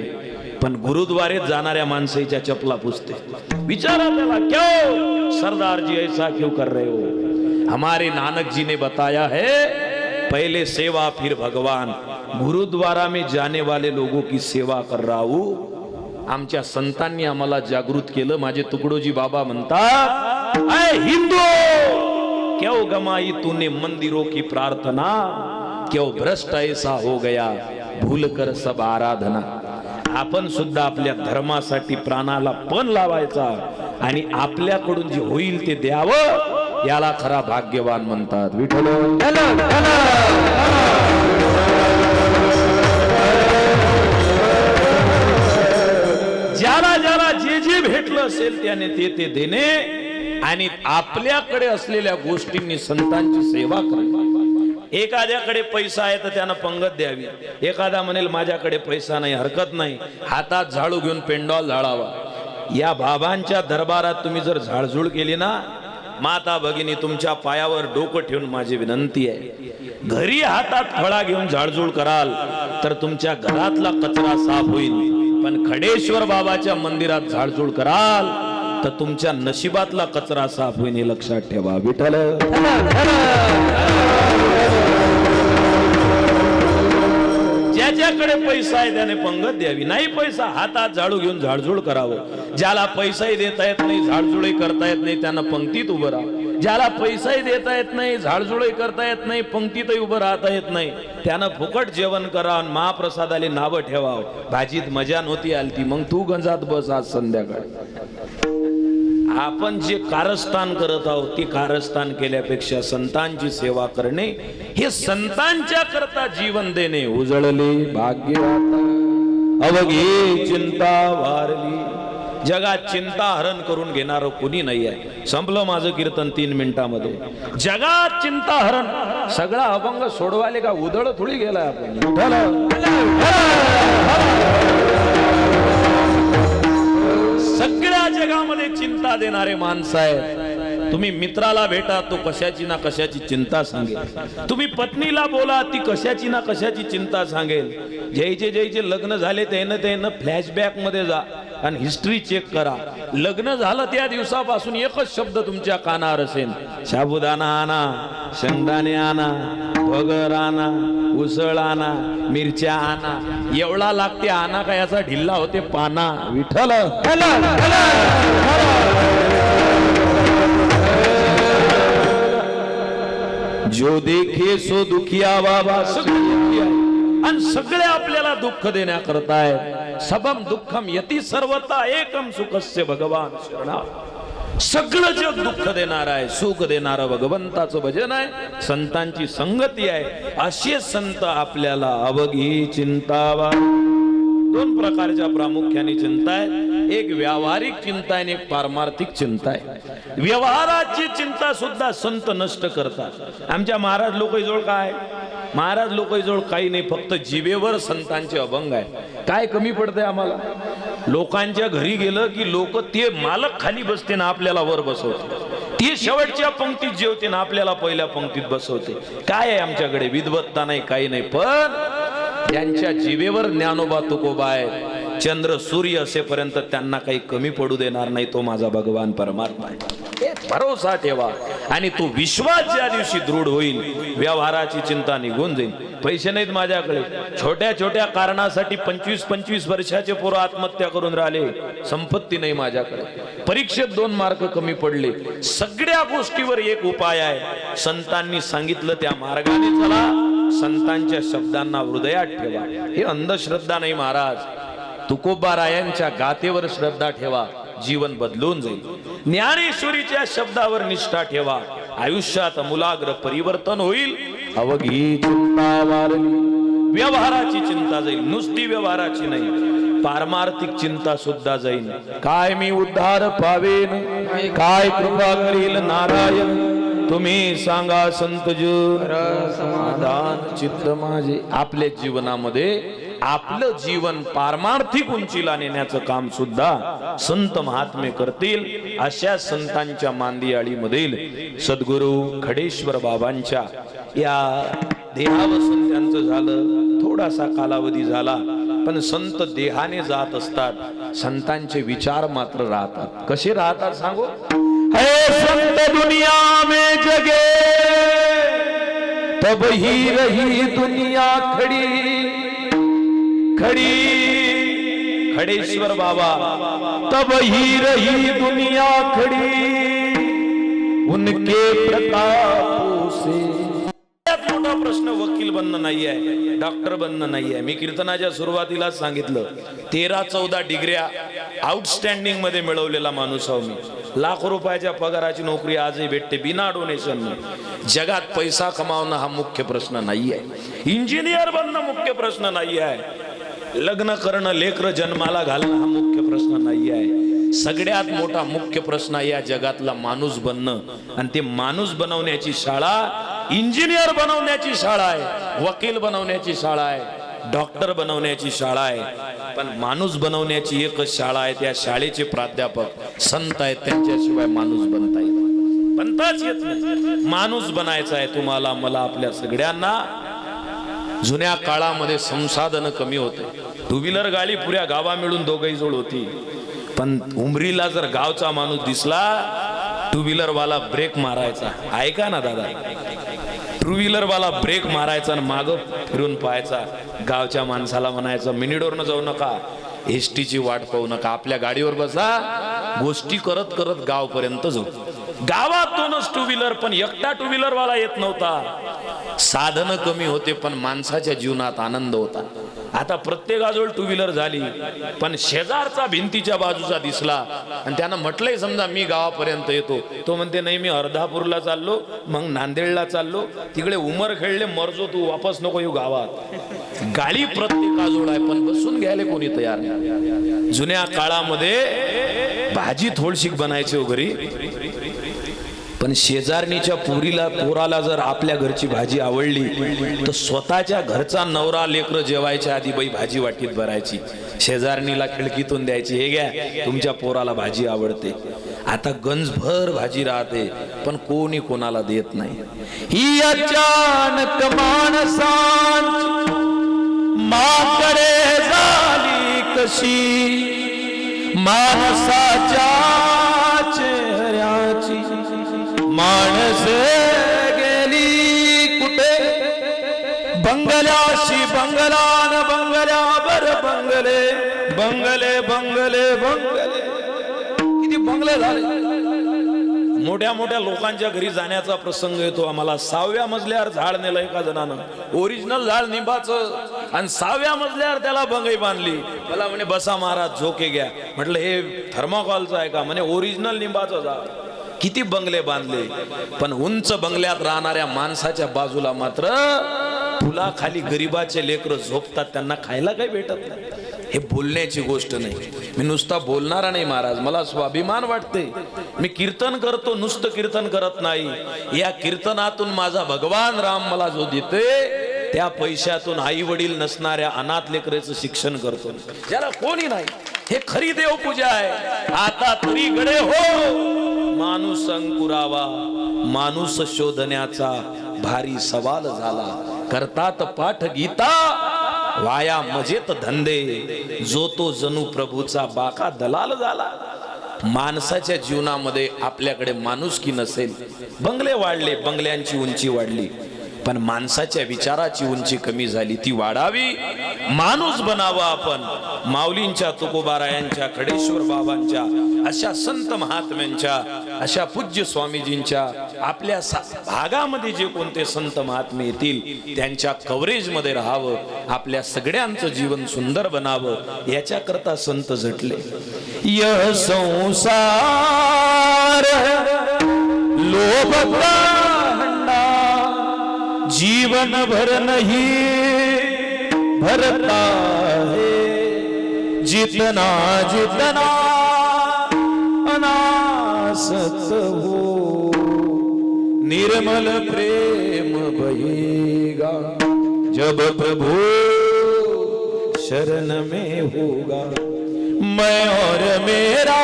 पण गुरुद्वारेत जाणाऱ्या माणसाच्या चपला पुसते. विचारा त्याला, क्यों सरदार जी ऐसा क्यों कर रहे हो? हमारे नानक जी ने बताया है, पहले सेवा फिर भगवान. गुरुद्वारा में जाने वाले लोगों की सेवा कर रहा हूं. आमच्या संतांनी आम्हाला जागृत केलं. माझे तुकडोजी बाबा म्हणतात, ऐ हिंदू क्यों गमाई तूने मंदिरों की प्रार्थना, क्यों भ्रष्ट ऐसा हो गया भूल कर सब आराधना. आपण सुद्धा आपल्या धर्मासाठी प्राणाला पण लावायचा आणि आपल्याकडून जे होईल ते द्यावं, याला खरा भाग्यवान म्हणतात. विठ्ठल ज्याला ज्याला जे जे भेटलं असेल त्याने ते देणे आणि आपल्याकडे असलेल्या गोष्टींनी संतांची सेवा करणे. एखाद्याकडे पैसा आहे तर त्यानं पंगत द्यावी. एखादा म्हणेल माझ्याकडे पैसा नाही, हरकत नाही, हातात झाडू घेऊन पेंडॉल झाडावा. या बाबांच्या दरबारात तुम्ही जर झाडझूड केली ना, माता भगिनी तुमच्या पायावर डोकं ठेवून माझी विनंती आहे, घरी हातात फळा घेऊन झाडझूड कराल तर तुमच्या घरातला कचरा साफ होईल. पण खडेश्वर बाबाच्या मंदिरात झाडझूड कराल तर तुमच्या नशिबातला कचरा साफ होईल, हे लक्षात ठेवा. विठ्ठल ज्याच्याकडे पैसा आहे त्याने पंगत द्यावी, नाही पैसा हातात झाडू घेऊन झाडझूड करावं. ज्याला पैसाही देता येत नाही, झाडझुडही करता येत नाही, त्यांना पंक्तीत उभं राहा. ज्याला पैसाही देता येत नाही, झाडझुडही करता येत नाही, पंक्तीतही उभं राहता येत नाही, त्यानं फुकट जेवण करा आणि महाप्रसादाले नावं ठेवावं. भाजीत मजा नव्हती आलती, मग तू गंजात बस आज संध्याकाळी. आपण जे कारस्थान करत आहोत ते कारस्थान केल्यापेक्षा संतांची सेवा करणे, हे संतांच्या करता जीवन देणे. उजळले भाग्य अवघी चिंता वारली, जगात चिंता हरण करून घेणारं कुणी नाही आहे. संपलं माझं कीर्तन 3 मिनिटामध्ये. जगात चिंता हरण सगळा अभंग सोडवाले का उधळ थोडी गेलाय आपण. सगळ्या जगामध्ये चिंता देणारे माणसं आहेत. तुम्ही मित्राला भेटा, तो कशाची ना कशाची चिंता सांगेल. तुम्ही पत्नीला बोला, ती कशाची ना कशाची चिंता सांगेल. ज्याचे लग्न झाले त्यानं फ्लॅशबॅक मध्ये जा आणि हिस्ट्री चेक करा. लग्न झालं त्या दिवसापासून एकच शब्द तुमच्या कानावर असेल, साबुदाणा आणा, शेंगदाणे आणा, भगर आणा, उसळ आणा, मिरच्या आणा. एवढा लागते आणा का याचा ढिल्ला होते पाना. विठ्ठल जो देखे सो दुखिया बाबा. आणि सगळे आपल्याला दुःख देण्याकरताय. सबम दुःखम यती सर्वता एकम सुखस्य भगवान शरणा. सगळं जग दुःख देणार आहे, सुख देणारं भगवंताचं भजन आहे, संतांची संगती आहे. असे संत आपल्याला अवघी चिंतावा. 2 प्रकारच्या प्रामुख्याने चिंता आहे. एक व्यावहारिक चिंता आहे, एक पारमार्थिक चिंता आहे. व्यवहाराची चिंता सुद्धा संत नष्ट करतात. आमच्या महाराज लोकांजवळ काय, महाराज लोकांजवळ काही नाही, फक्त जिभेवर संतांचे अभंग आहे. काय कमी पडतंय आम्हाला? लोकांच्या घरी गेलं की लोक ते मालक खाली बसते ना आपल्याला वर बसवते, ते शेवटच्या पंक्तीत जेवते ना आपल्याला पहिल्या पंक्तीत बसवते. काय आहे आमच्याकडे? विद्वत्ता नाही, काही नाही. पण त्यांच्या जिभेवर ज्ञानोबा तुकोबा आहे. चंद्र सूर्य असेपर्यंत त्यांना काही कमी पडू देणार नाही. तो माझा भगवान परमात्मा आहे. भरोसा ठेवा. आणि तो विश्वास ज्या दिवशी दृढ होईल, व्यवहाराची चिंता निघून जाईल. पैसे नाहीत माझ्याकडे, छोट्या छोट्या कारणासाठी 25-25 वर्षाचे पोरं आत्महत्या करून राहिले. संपत्ती नाही माझ्याकडे, परीक्षेत 2 मार्क कमी पडले. सगळ्या गोष्टीवर एक उपाय आहे. संतांनी सांगितलं त्या मार्गाने चला, संतांच्या शब्दांना हृदयात ठेवा. हे अंधश्रद्धा नाही महाराज. तुकोबारायांच्या गातेवर श्रद्धा ठेवा, जीवन बदलून जाईल. ज्ञानेश्वरीच्या शब्दावर निष्ठा ठेवा, आयुष्यात अमूलाग्र परिवर्तन होईल. अवघी चिंता वारली. व्यवहाराची चिंता जाईल, नुसती व्यवहाराची नाही, पारमार्थिक चिंता सुद्धा जाईल. काय मी उद्धार पावेन, काय कृपा करील नारायण, तुम्ही सांगा संतजन, समाधान चित्त माझे. आपल्या जीवनामध्ये आपलं जीवन पारमार्थिक उंचीला नेण्याचं काम सुद्धा संत महात्मे करतील. अशा संतांच्या मांदियाळीमधील सद्गुरु खडेश्वर बाबांच्या या देहावसन त्यांचं झालं. थोडासा कालावधी झाला, पण संत देहाने जात असतात, संतांचे विचार मात्र राहतात. कसे राहतात सांगू? है संत दुनिया में जगे, तब ही रही दुनिया खड़ी खड़ी. खडेश्वर बाबा, तब ही रही दुनिया खड़ी उनके प्रतापों से. मोठा प्रश्न वकील बनणं नाही आहे, डॉक्टर बनणं नाही आहे. मी कीर्तनाच्या सुरुवातीलाच सांगितलं, 13-14 डिग्र्या आउटस्टँडिंग मध्ये मिळवलेला माणूस आहो मी. लाखो रुपयाच्या पगाराची नोकरी आजही भेटते बिना डोनेशन. जगात पैसा कमावणं हा मुख्य प्रश्न नाही आहे. इंजिनियर बनणं मुख्य प्रश्न नाही आहे. लग्न करणं, लेकरं जन्माला घालणं हा मुख्य प्रश्न नाही आहे. सगळ्यात मोठा मुख्य प्रश्न या जगातला माणूस बनणं. आणि ते माणूस बनवण्याची शाळा इंजिनियर बनवण्याची शाळा आहे, वकील बनवण्याची शाळा आहे, डॉक्टर बनवण्याची शाळा आहे. पण माणूस बनवण्याची एकच शाळा आहे. त्या शाळेचे प्राध्यापक संत आहेत, त्यांच्याशिवाय माणूस बनताच येत नाही. माणूस बनायचा आहे तुम्हाला, मला, आपल्या सगळ्यांना. जुन्या काळामध्ये संसाधन कमी होते. 2 व्हीलर गाडी पुऱ्या गावा मिळून दोघही जोड होती. पण उमरीला जर गावचा माणूस दिसला, 2 व्हीलर वाला ब्रेक मारायचा. ऐका ना दादा, 2 व्हीलर वाला ब्रेक मारायचा आणि मागं फिरून पाहायचा. गावच्या माणसाला म्हणायचं, मिनिडोरनं जाऊ नका, एसटी ची वाट पाहू नका, आपल्या गाडीवर बसा, गोष्टी करत करत गावपर्यंत जाऊ. गावातूनच 2 व्हीलर, पण एकटा 2 व्हीलर वाला येत नव्हता. साधन कमी होते, पण माणसाच्या जीवनात आनंद होता. आता प्रत्येकाजवळ 2 व्हीलर झाली, पण शेजारचा भिंतीच्या बाजूचा दिसला आणि त्यानं म्हटलंय समजा मी गावापर्यंत येतो, तो म्हणते नाही मी अर्धापूरला चाललो, मग नांदेडला चाललो, तिकडे उमर खेळले, मरजो तू, वापस नको येऊ गावात. गाडी प्रत्येकाजवळ आहे, पण बसून घ्यायला कोणी तयार नाही. जुन्या काळामध्ये भाजी थोडीशीक बनायची हो घरी, पण शेजारणीच्या पोराला जर आपल्या घरची भाजी आवडली तर स्वतःच्या घरचा नवरा लेकर जेवायच्या आधी बाई भाजी वाटीत भरायची, शेजारणीला खिडकीतून द्यायची, हे घ्या तुमच्या पोराला भाजी आवडते. आता गंजभर भाजी राहते पण कोणी कोणाला देत नाही. ही अचानक माणसांची माकडे झाली कशी, माणसाच्या चेहऱ्याची माणसे गेली कुठे, बंगल्याशी बंगलान बंगल्यावर बंगले, बंगले बंगले बंगले, किती बंगले झाले. मोठ्या मोठ्या लोकांच्या घरी जाण्याचा प्रसंग येतो आम्हाला. 6व्या मजल्यावर झाड नेलं एका जणानं, ओरिजिनल झाड निंबाचं, आणि 6व्या मजल्यावर त्याला बंगई बांधली. मला म्हणे बसा महाराज झोके घ्या. म्हटलं हे थर्माकॉलचं आहे का? म्हणे ओरिजिनल निंबाचं झाड. किती बंगले बांधले, पण उंच बंगल्यात राहणाऱ्या माणसाच्या बाजूला मात्र पुलाखाली गरिबाचे लेकर झोपतात, त्यांना खायला काही भेटत नाही. हे बोलण्याची गोष्ट नाही. मी नुसता बोलणारा नाही महाराज, मला स्वाभिमान वाटते. मी कीर्तन करतो, नुसतं कीर्तन करत नाही. या कीर्तनातून माझा भगवान राम मला जो देते त्या पैशातून आई वडील नसणाऱ्या अनाथ लेकराचं शिक्षण करतो, ज्याला कोणी नाही. हे खरी देवपूजा आहे. आता तरी गडे हो, माणूस अंकुरावा, माणूस शोधण्याचा भारी सवाल झाला. करतात पाठ गीता, वाया मजेत धंदे, जो तो जणू प्रभूचा बाका दलाल झाला. माणसाच्या जीवनामध्ये आपल्याकडे माणुसकी नसेल, बंगले वाढले, बंगल्यांची उंची वाढली, पण माणसाच्या विचाराची उंची कमी झाली. ती वाढावी, माणूस बनावा आपण. माऊलींच्या, तुकोबारायांच्या, खडेश्वर बाबांच्या, अशा संत महात्म्यांच्या, अशा पूज्य स्वामीजींच्या आपल्या भागामध्ये जे कोणते संत महात्मे येतील त्यांच्या कव्हरेज मध्ये राहावं, आपल्या सगळ्यांचं जीवन सुंदर बनावं, याच्याकरता संत झटले. यह संसार लोभ का हंडा, जीवन भर नहीं भरता है, जितना जितना अनासक्त हो, निर्मल प्रेम बहेगा, जब प्रभु शरण में होगा. मैं और मेरा,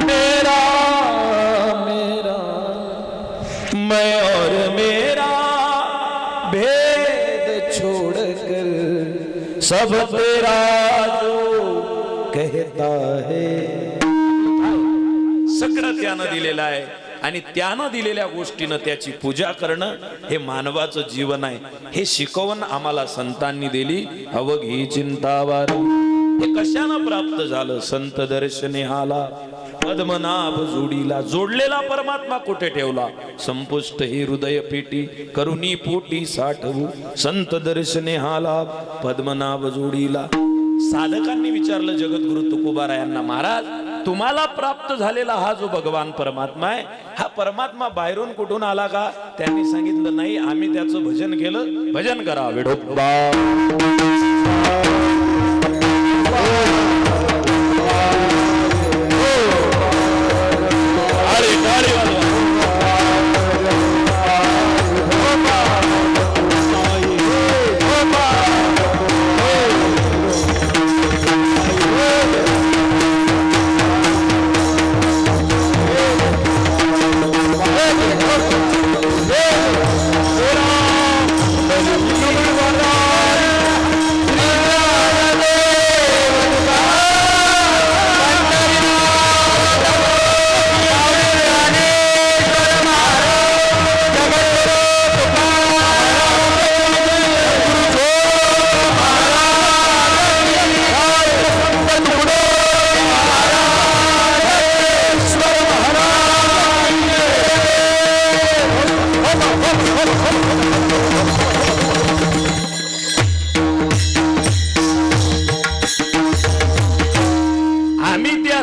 मेरा मेरा, मैं और मेरा भेद छोड़कर सब तेरा जो कहता है. सगळं त्यानं दिलेलं आहे आणि त्यानं दिलेल्या गोष्टीनं त्याची पूजा करणं हे मानवाचं जीवन आहे. हे शिकवण आम्हाला संतांनी दिली. अवघी चिंतावार हे कशानं प्राप्त झालं? संत दर्शने आला, पद्मनाभ जोडीला. जोडलेला परमात्मा कुठे ठेवला? संपुष्ट ही हृदय पेटी, करुणी पोटी साठवू. संत दर्शने आला, पद्मनाभ जोडीला. साधकांनी विचारलं जगद्गुरु तुकोबारायांना, महाराज तुम्हाला प्राप्त झालेला हा जो भगवान परमात्मा आहे, हा परमात्मा बाहेरून कुठून आला का? त्यांनी सांगितलं नाही, आम्ही त्याचं भजन केलं. भजन करा विठोबा.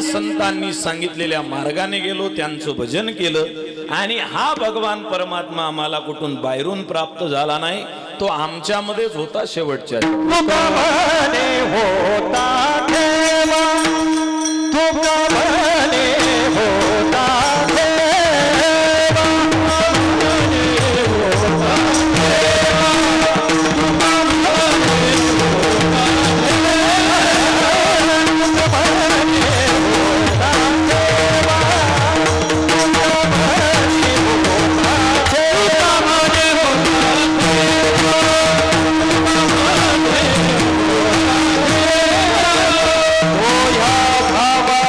संतांनी सांगितलेल्या मार्गाने गेलो, त्यांचं भजन केलं आणि हा भगवान परमात्मा आम्हाला कुठून बाहेरून प्राप्त झाला नाही, तो आमच्यामध्येच होता. शेवटच्या होता तुका म्हणे होता देवा, म्हणे होता देवा, तुका म्हणे होता देवा, तुका म्हणे होता देवा, तुका म्हणे होता देवा, म्हणे होता देवा, तो या भावा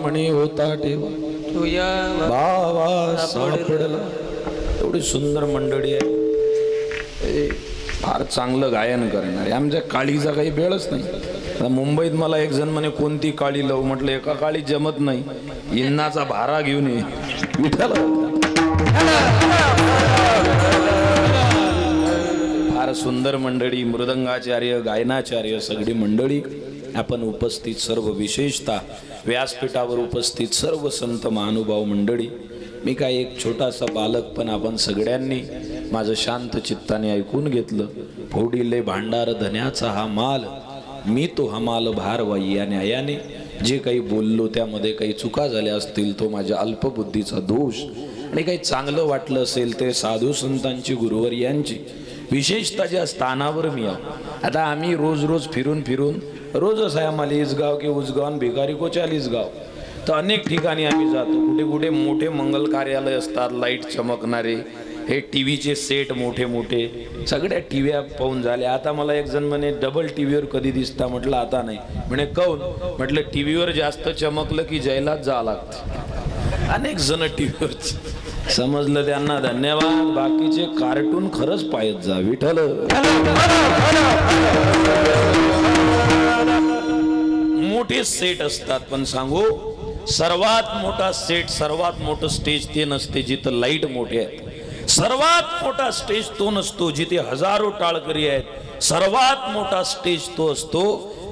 म्हणे होता ठेवा तुया बाबा सापडला. एवढी सुंदर मंडळी आहे, फार चांगलं गायन करणारे. आमच्या काळीचा काही वेळच नाही. आता मुंबईत मला एक जण म्हणे कोणती काळी लावू, म्हटलं एका काळी जमत नाही, इंनाचा भारा घेऊन ये विठ्ठल. फार सुंदर मंडळी, मृदंगाचार्य गायनाचार्य सगळी मंडळी आपण उपस्थित, सर्व विशेषतः व्यासपीठावर उपस्थित सर्व संत महानुभाव मंडळी. मी काय एक छोटासा बालक, पण आपण सगळ्यांनी माझं शांत चित्ताने ऐकून घेतलं. फोडिले भांडार धन्याचा हा माल, मी तो हमाल भारवाई या न्यायाने. जे काही बोललो त्यामध्ये काही चुका झाल्या असतील तो माझ्या अल्पबुद्धीचा दोष, आणि काही चांगलं वाटलं असेल ते साधू संतांची गुरुवर यांची विशेषतः ज्या स्थानावर मी आहो. आता आम्ही रोज रोज फिरून फिरून रोजच आहे आम्हाला इसगाव की उसगाव भिकारी को 40 गाव, तर अनेक ठिकाणी आम्ही जातो. कुठे कुठे मोठे मंगल कार्यालय असतात, लाईट चमकणारे, हे टी व्हीचे सेट मोठे मोठे, सगळ्या टी व्ह्या पाहून झाल्या. आता मला एक जण म्हणे डबल टी व्हीवर कधी दिसता, म्हटलं आता नाही. म्हणे काऊन, म्हटलं टी व्हीवर जास्त चमकलं की जैलाच जा लागतं. अनेक जण टी व्हीवर, समजलं त्यांना धन्यवाद. बाकीचे कार्टून खरंच पाहत जा विठ्ठल. मोठे सेट असतात, पण सांगू सर्वात मोठा सेट, सर्वात मोठं स्टेज ते नसते जिथं लाईट मोठे आहेत. सर्वात मोठा स्टेज तो नसतो जिथे हजारो टाळकरी आहेत. सर्वात मोठा स्टेज तो असतो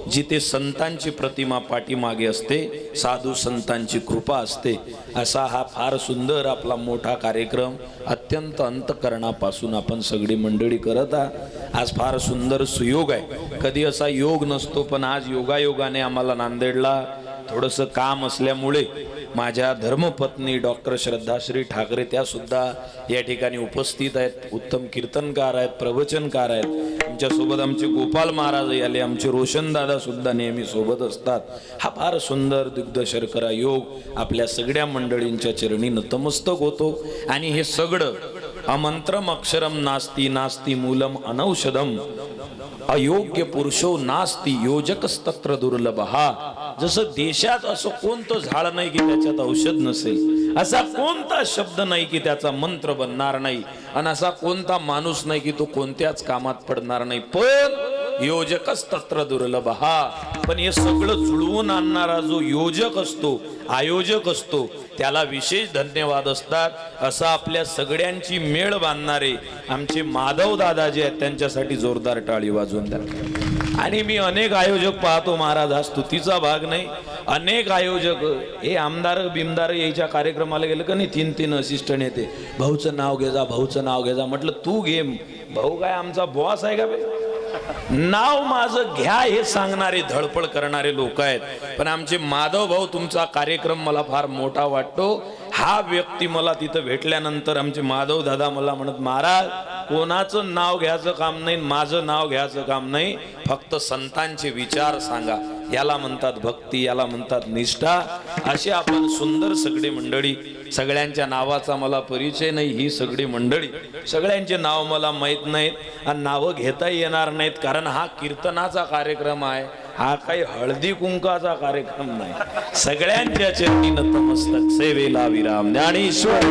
जिथे संतांची प्रतिमा पाठीमागे असते, साधू संतांची कृपा असते, असा हा फार सुंदर आपला मोठा कार्यक्रम अत्यंत अंतःकरणापासून आपण सगळी मंडळी करत आहात. आज फार सुंदर सुयोग आहे. कधी असा योग नसतो, पण आज योगायोगाने आम्हाला नांदेडला थोडंसं काम असल्यामुळे माझ्या धर्मपत्नी डॉक्टर श्रद्धाश्री ठाकरे त्या सुद्धा या ठिकाणी उपस्थित आहेत. उत्तम कीर्तनकार आहेत, प्रवचनकार आहेत. आमच्यासोबत आमचे गोपाल महाराज आले, आमचे रोशनदादा सुद्धा नेहमी सोबत असतात. हा फार सुंदर दुग्ध शर्करा योग आपल्या सगळ्या मंडळींच्या चरणी नतमस्तक होतो. आणि हे सगळं अमंत्रम अक्षरम नास्ती नास्ती मूलम अनौषधम अयोग्य पुरुषो नास्ती योजकस्तत्र दुर्लभहा. जसं देशात असं कोणतं झाड नाही की त्याच्यात औषध नसेल, असा कोणता शब्द नाही की त्याचा मंत्र बनणार नाही, आणि असा कोणता माणूस नाही की तो कोणत्याच कामात पडणार नाही. पण योजकच तत्र दुर्लभहा. पण हे सगळं जुळवून आणणारा जो योजक असतो, आयोजक असतो, त्याला विशेष धन्यवाद असतात. असं आपल्या सगळ्यांची मेळ बांधणारे आमचे माधव दादा जे आहेत त्यांच्यासाठी जोरदार टाळी वाजवून द्या. आणि मी अनेक आयोजक पाहतो महाराज, हा स्तुतीचा भाग नाही, अनेक आयोजक हे आमदार बिमदार यायच्या कार्यक्रमाला गेलं का नाही, 3-3 असिस्टंट येते, भाऊचं नाव घे जा, भाऊचं नाव घे जा. म्हटलं तू घे, भाऊ काय आमचा बॉस आहे का बे? नाव माझं घ्या हे सांगणारे धडपड करणारे लोक आहेत. पण आमचे माधव भाऊ, तुमचा कार्यक्रम मला फार मोठा वाटतो. हा व्यक्ती मला तिथं भेटल्यानंतर आमचे माधव दादा मला म्हणत, महाराज कोणाचं नाव घ्यायचं काम नाही, माझं नाव घ्यायचं काम नाही, फक्त संतांचे विचार सांगा. याला म्हणतात भक्ती, याला म्हणतात निष्ठा. अशी आपण सुंदर सगळी मंडळी, सगळ्यांच्या नावाचा मला परिचय नाही, ही सगळी मंडळी, सगळ्यांचे नाव मला माहीत नाहीत आणि नावं घेता येणार नाहीत, कारण हा कीर्तनाचा कार्यक्रम आहे, हा काही हळदी कुंकाचा कार्यक्रम नाही. सगळ्यांच्या चरणी नतमस्तक, सेवेला विराम. ज्ञानेश्वर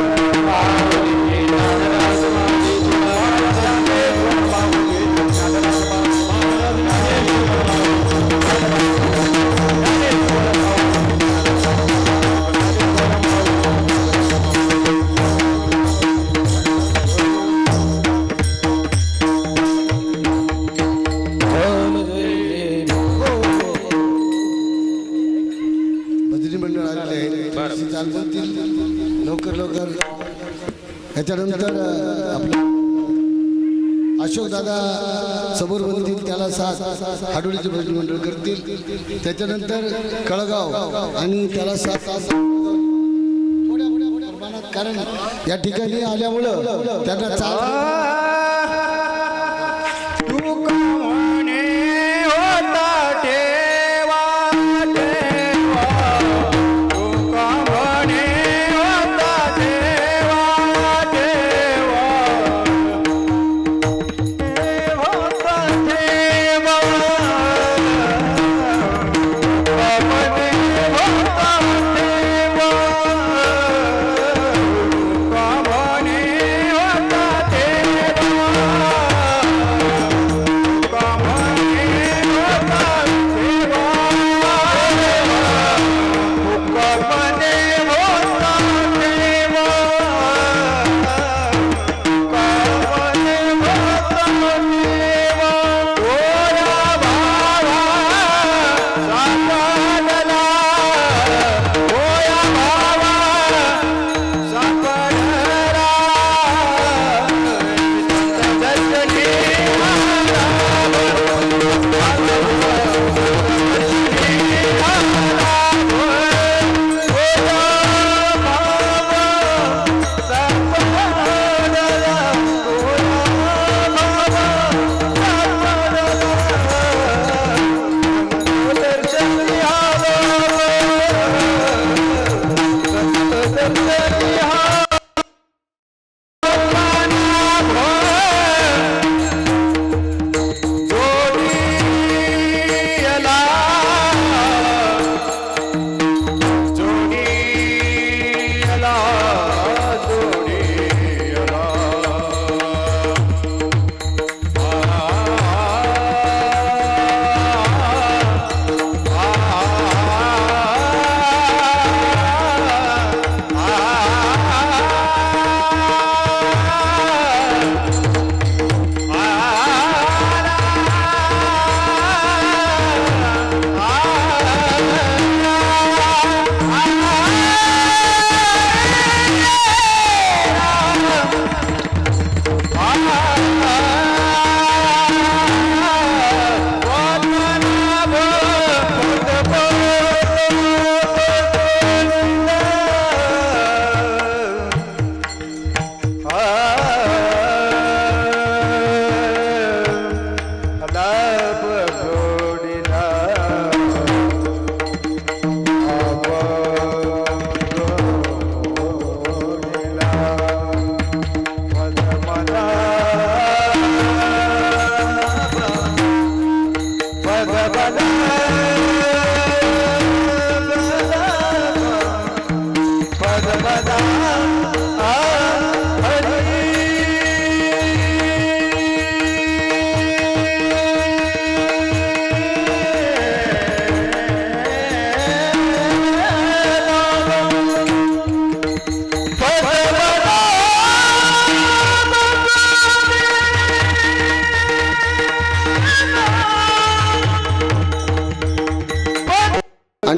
लवकर लवकर. याच्यानंतर आपलं अशोक दादा समोर बनतील, त्याला 7 हाडोळीचे भजन मंडळ करतील. त्याच्यानंतर कळगाव आणि त्याला 7 कारण या ठिकाणी आल्यामुळं त्यांना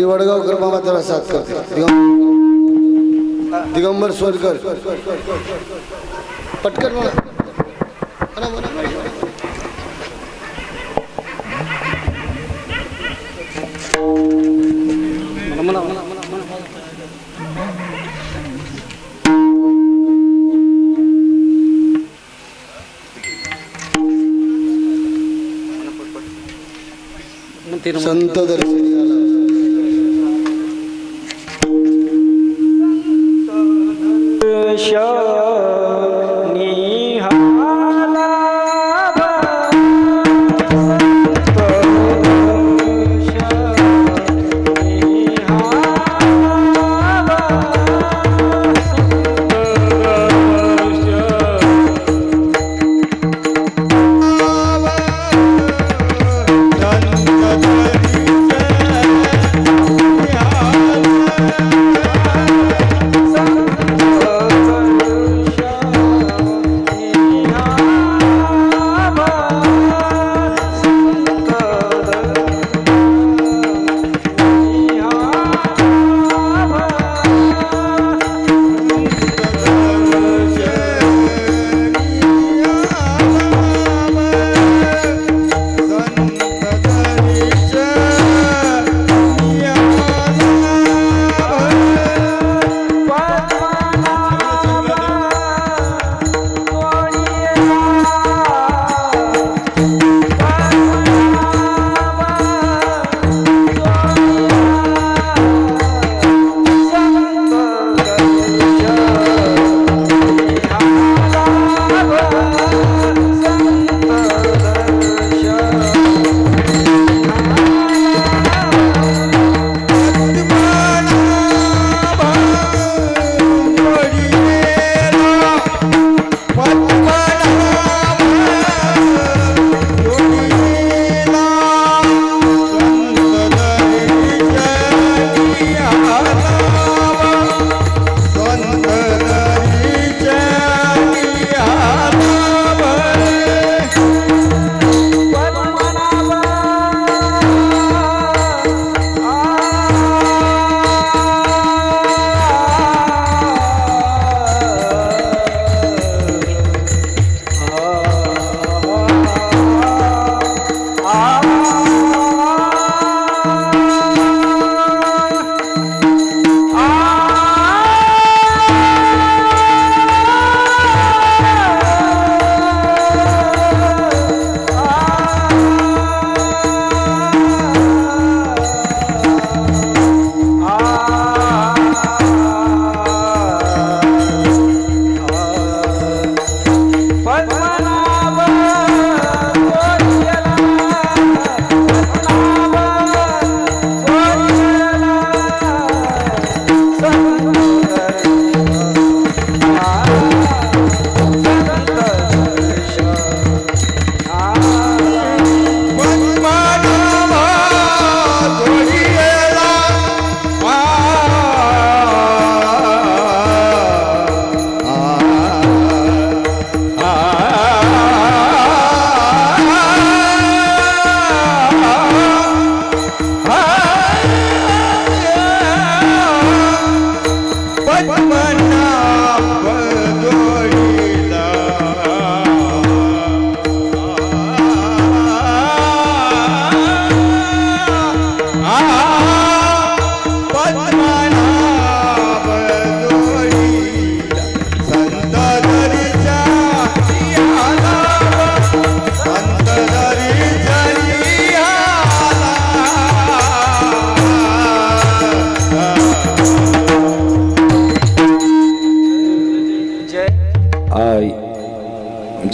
आणि वडगावकर बाबा त्याला साथ करते. दिगंबर सोनकर पटकन म्हणा. म्हणा, म्हणा, म्हणा. संत दर्शनी आला.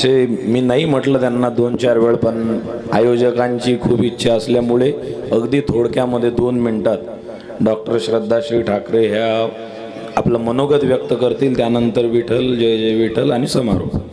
जे मी नाही म्हटलं त्यांना 2-4 वेळ, पण आयोजकांची खूप इच्छा असल्यामुळे अगदी थोडक्यामध्ये 2 मिनिटात डॉक्टर श्रद्धाश्री ठाकरे ह्या आपलं मनोगत व्यक्त करतील. त्यानंतर विठ्ठल जय जय विठ्ठल आणि समारोप.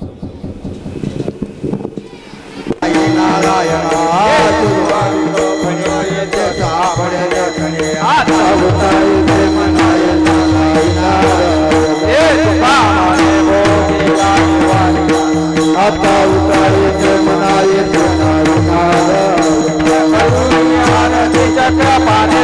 आता उतारे ते मनाये ते नारनार करुणी आरती चक्र पाने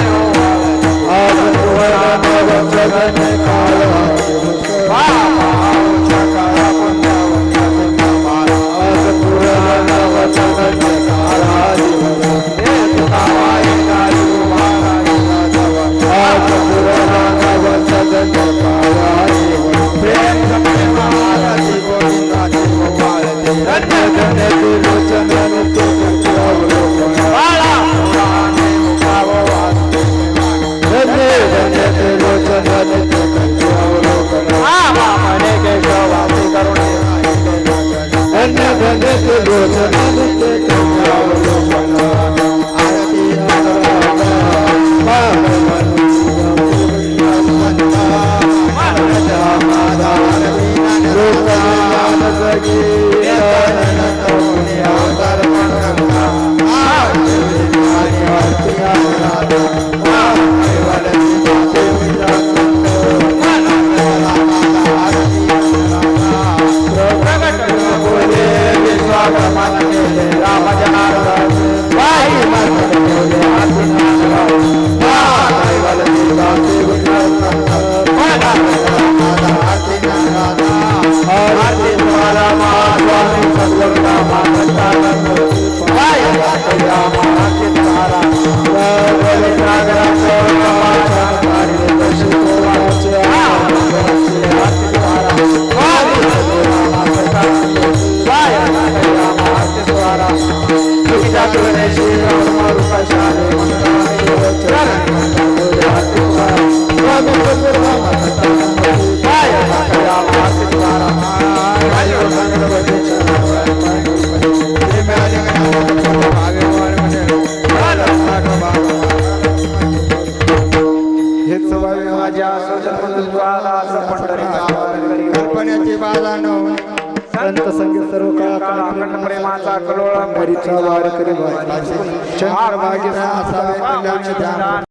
माझ्या सुजन्मत्वाला पंढरीचा कल्पनेची बाजानो संत संगीत सर्व काळ अखंड प्रेमाचा कलोळ पंढरीचा वार करी चंद्र भाग्य असावे कल्याण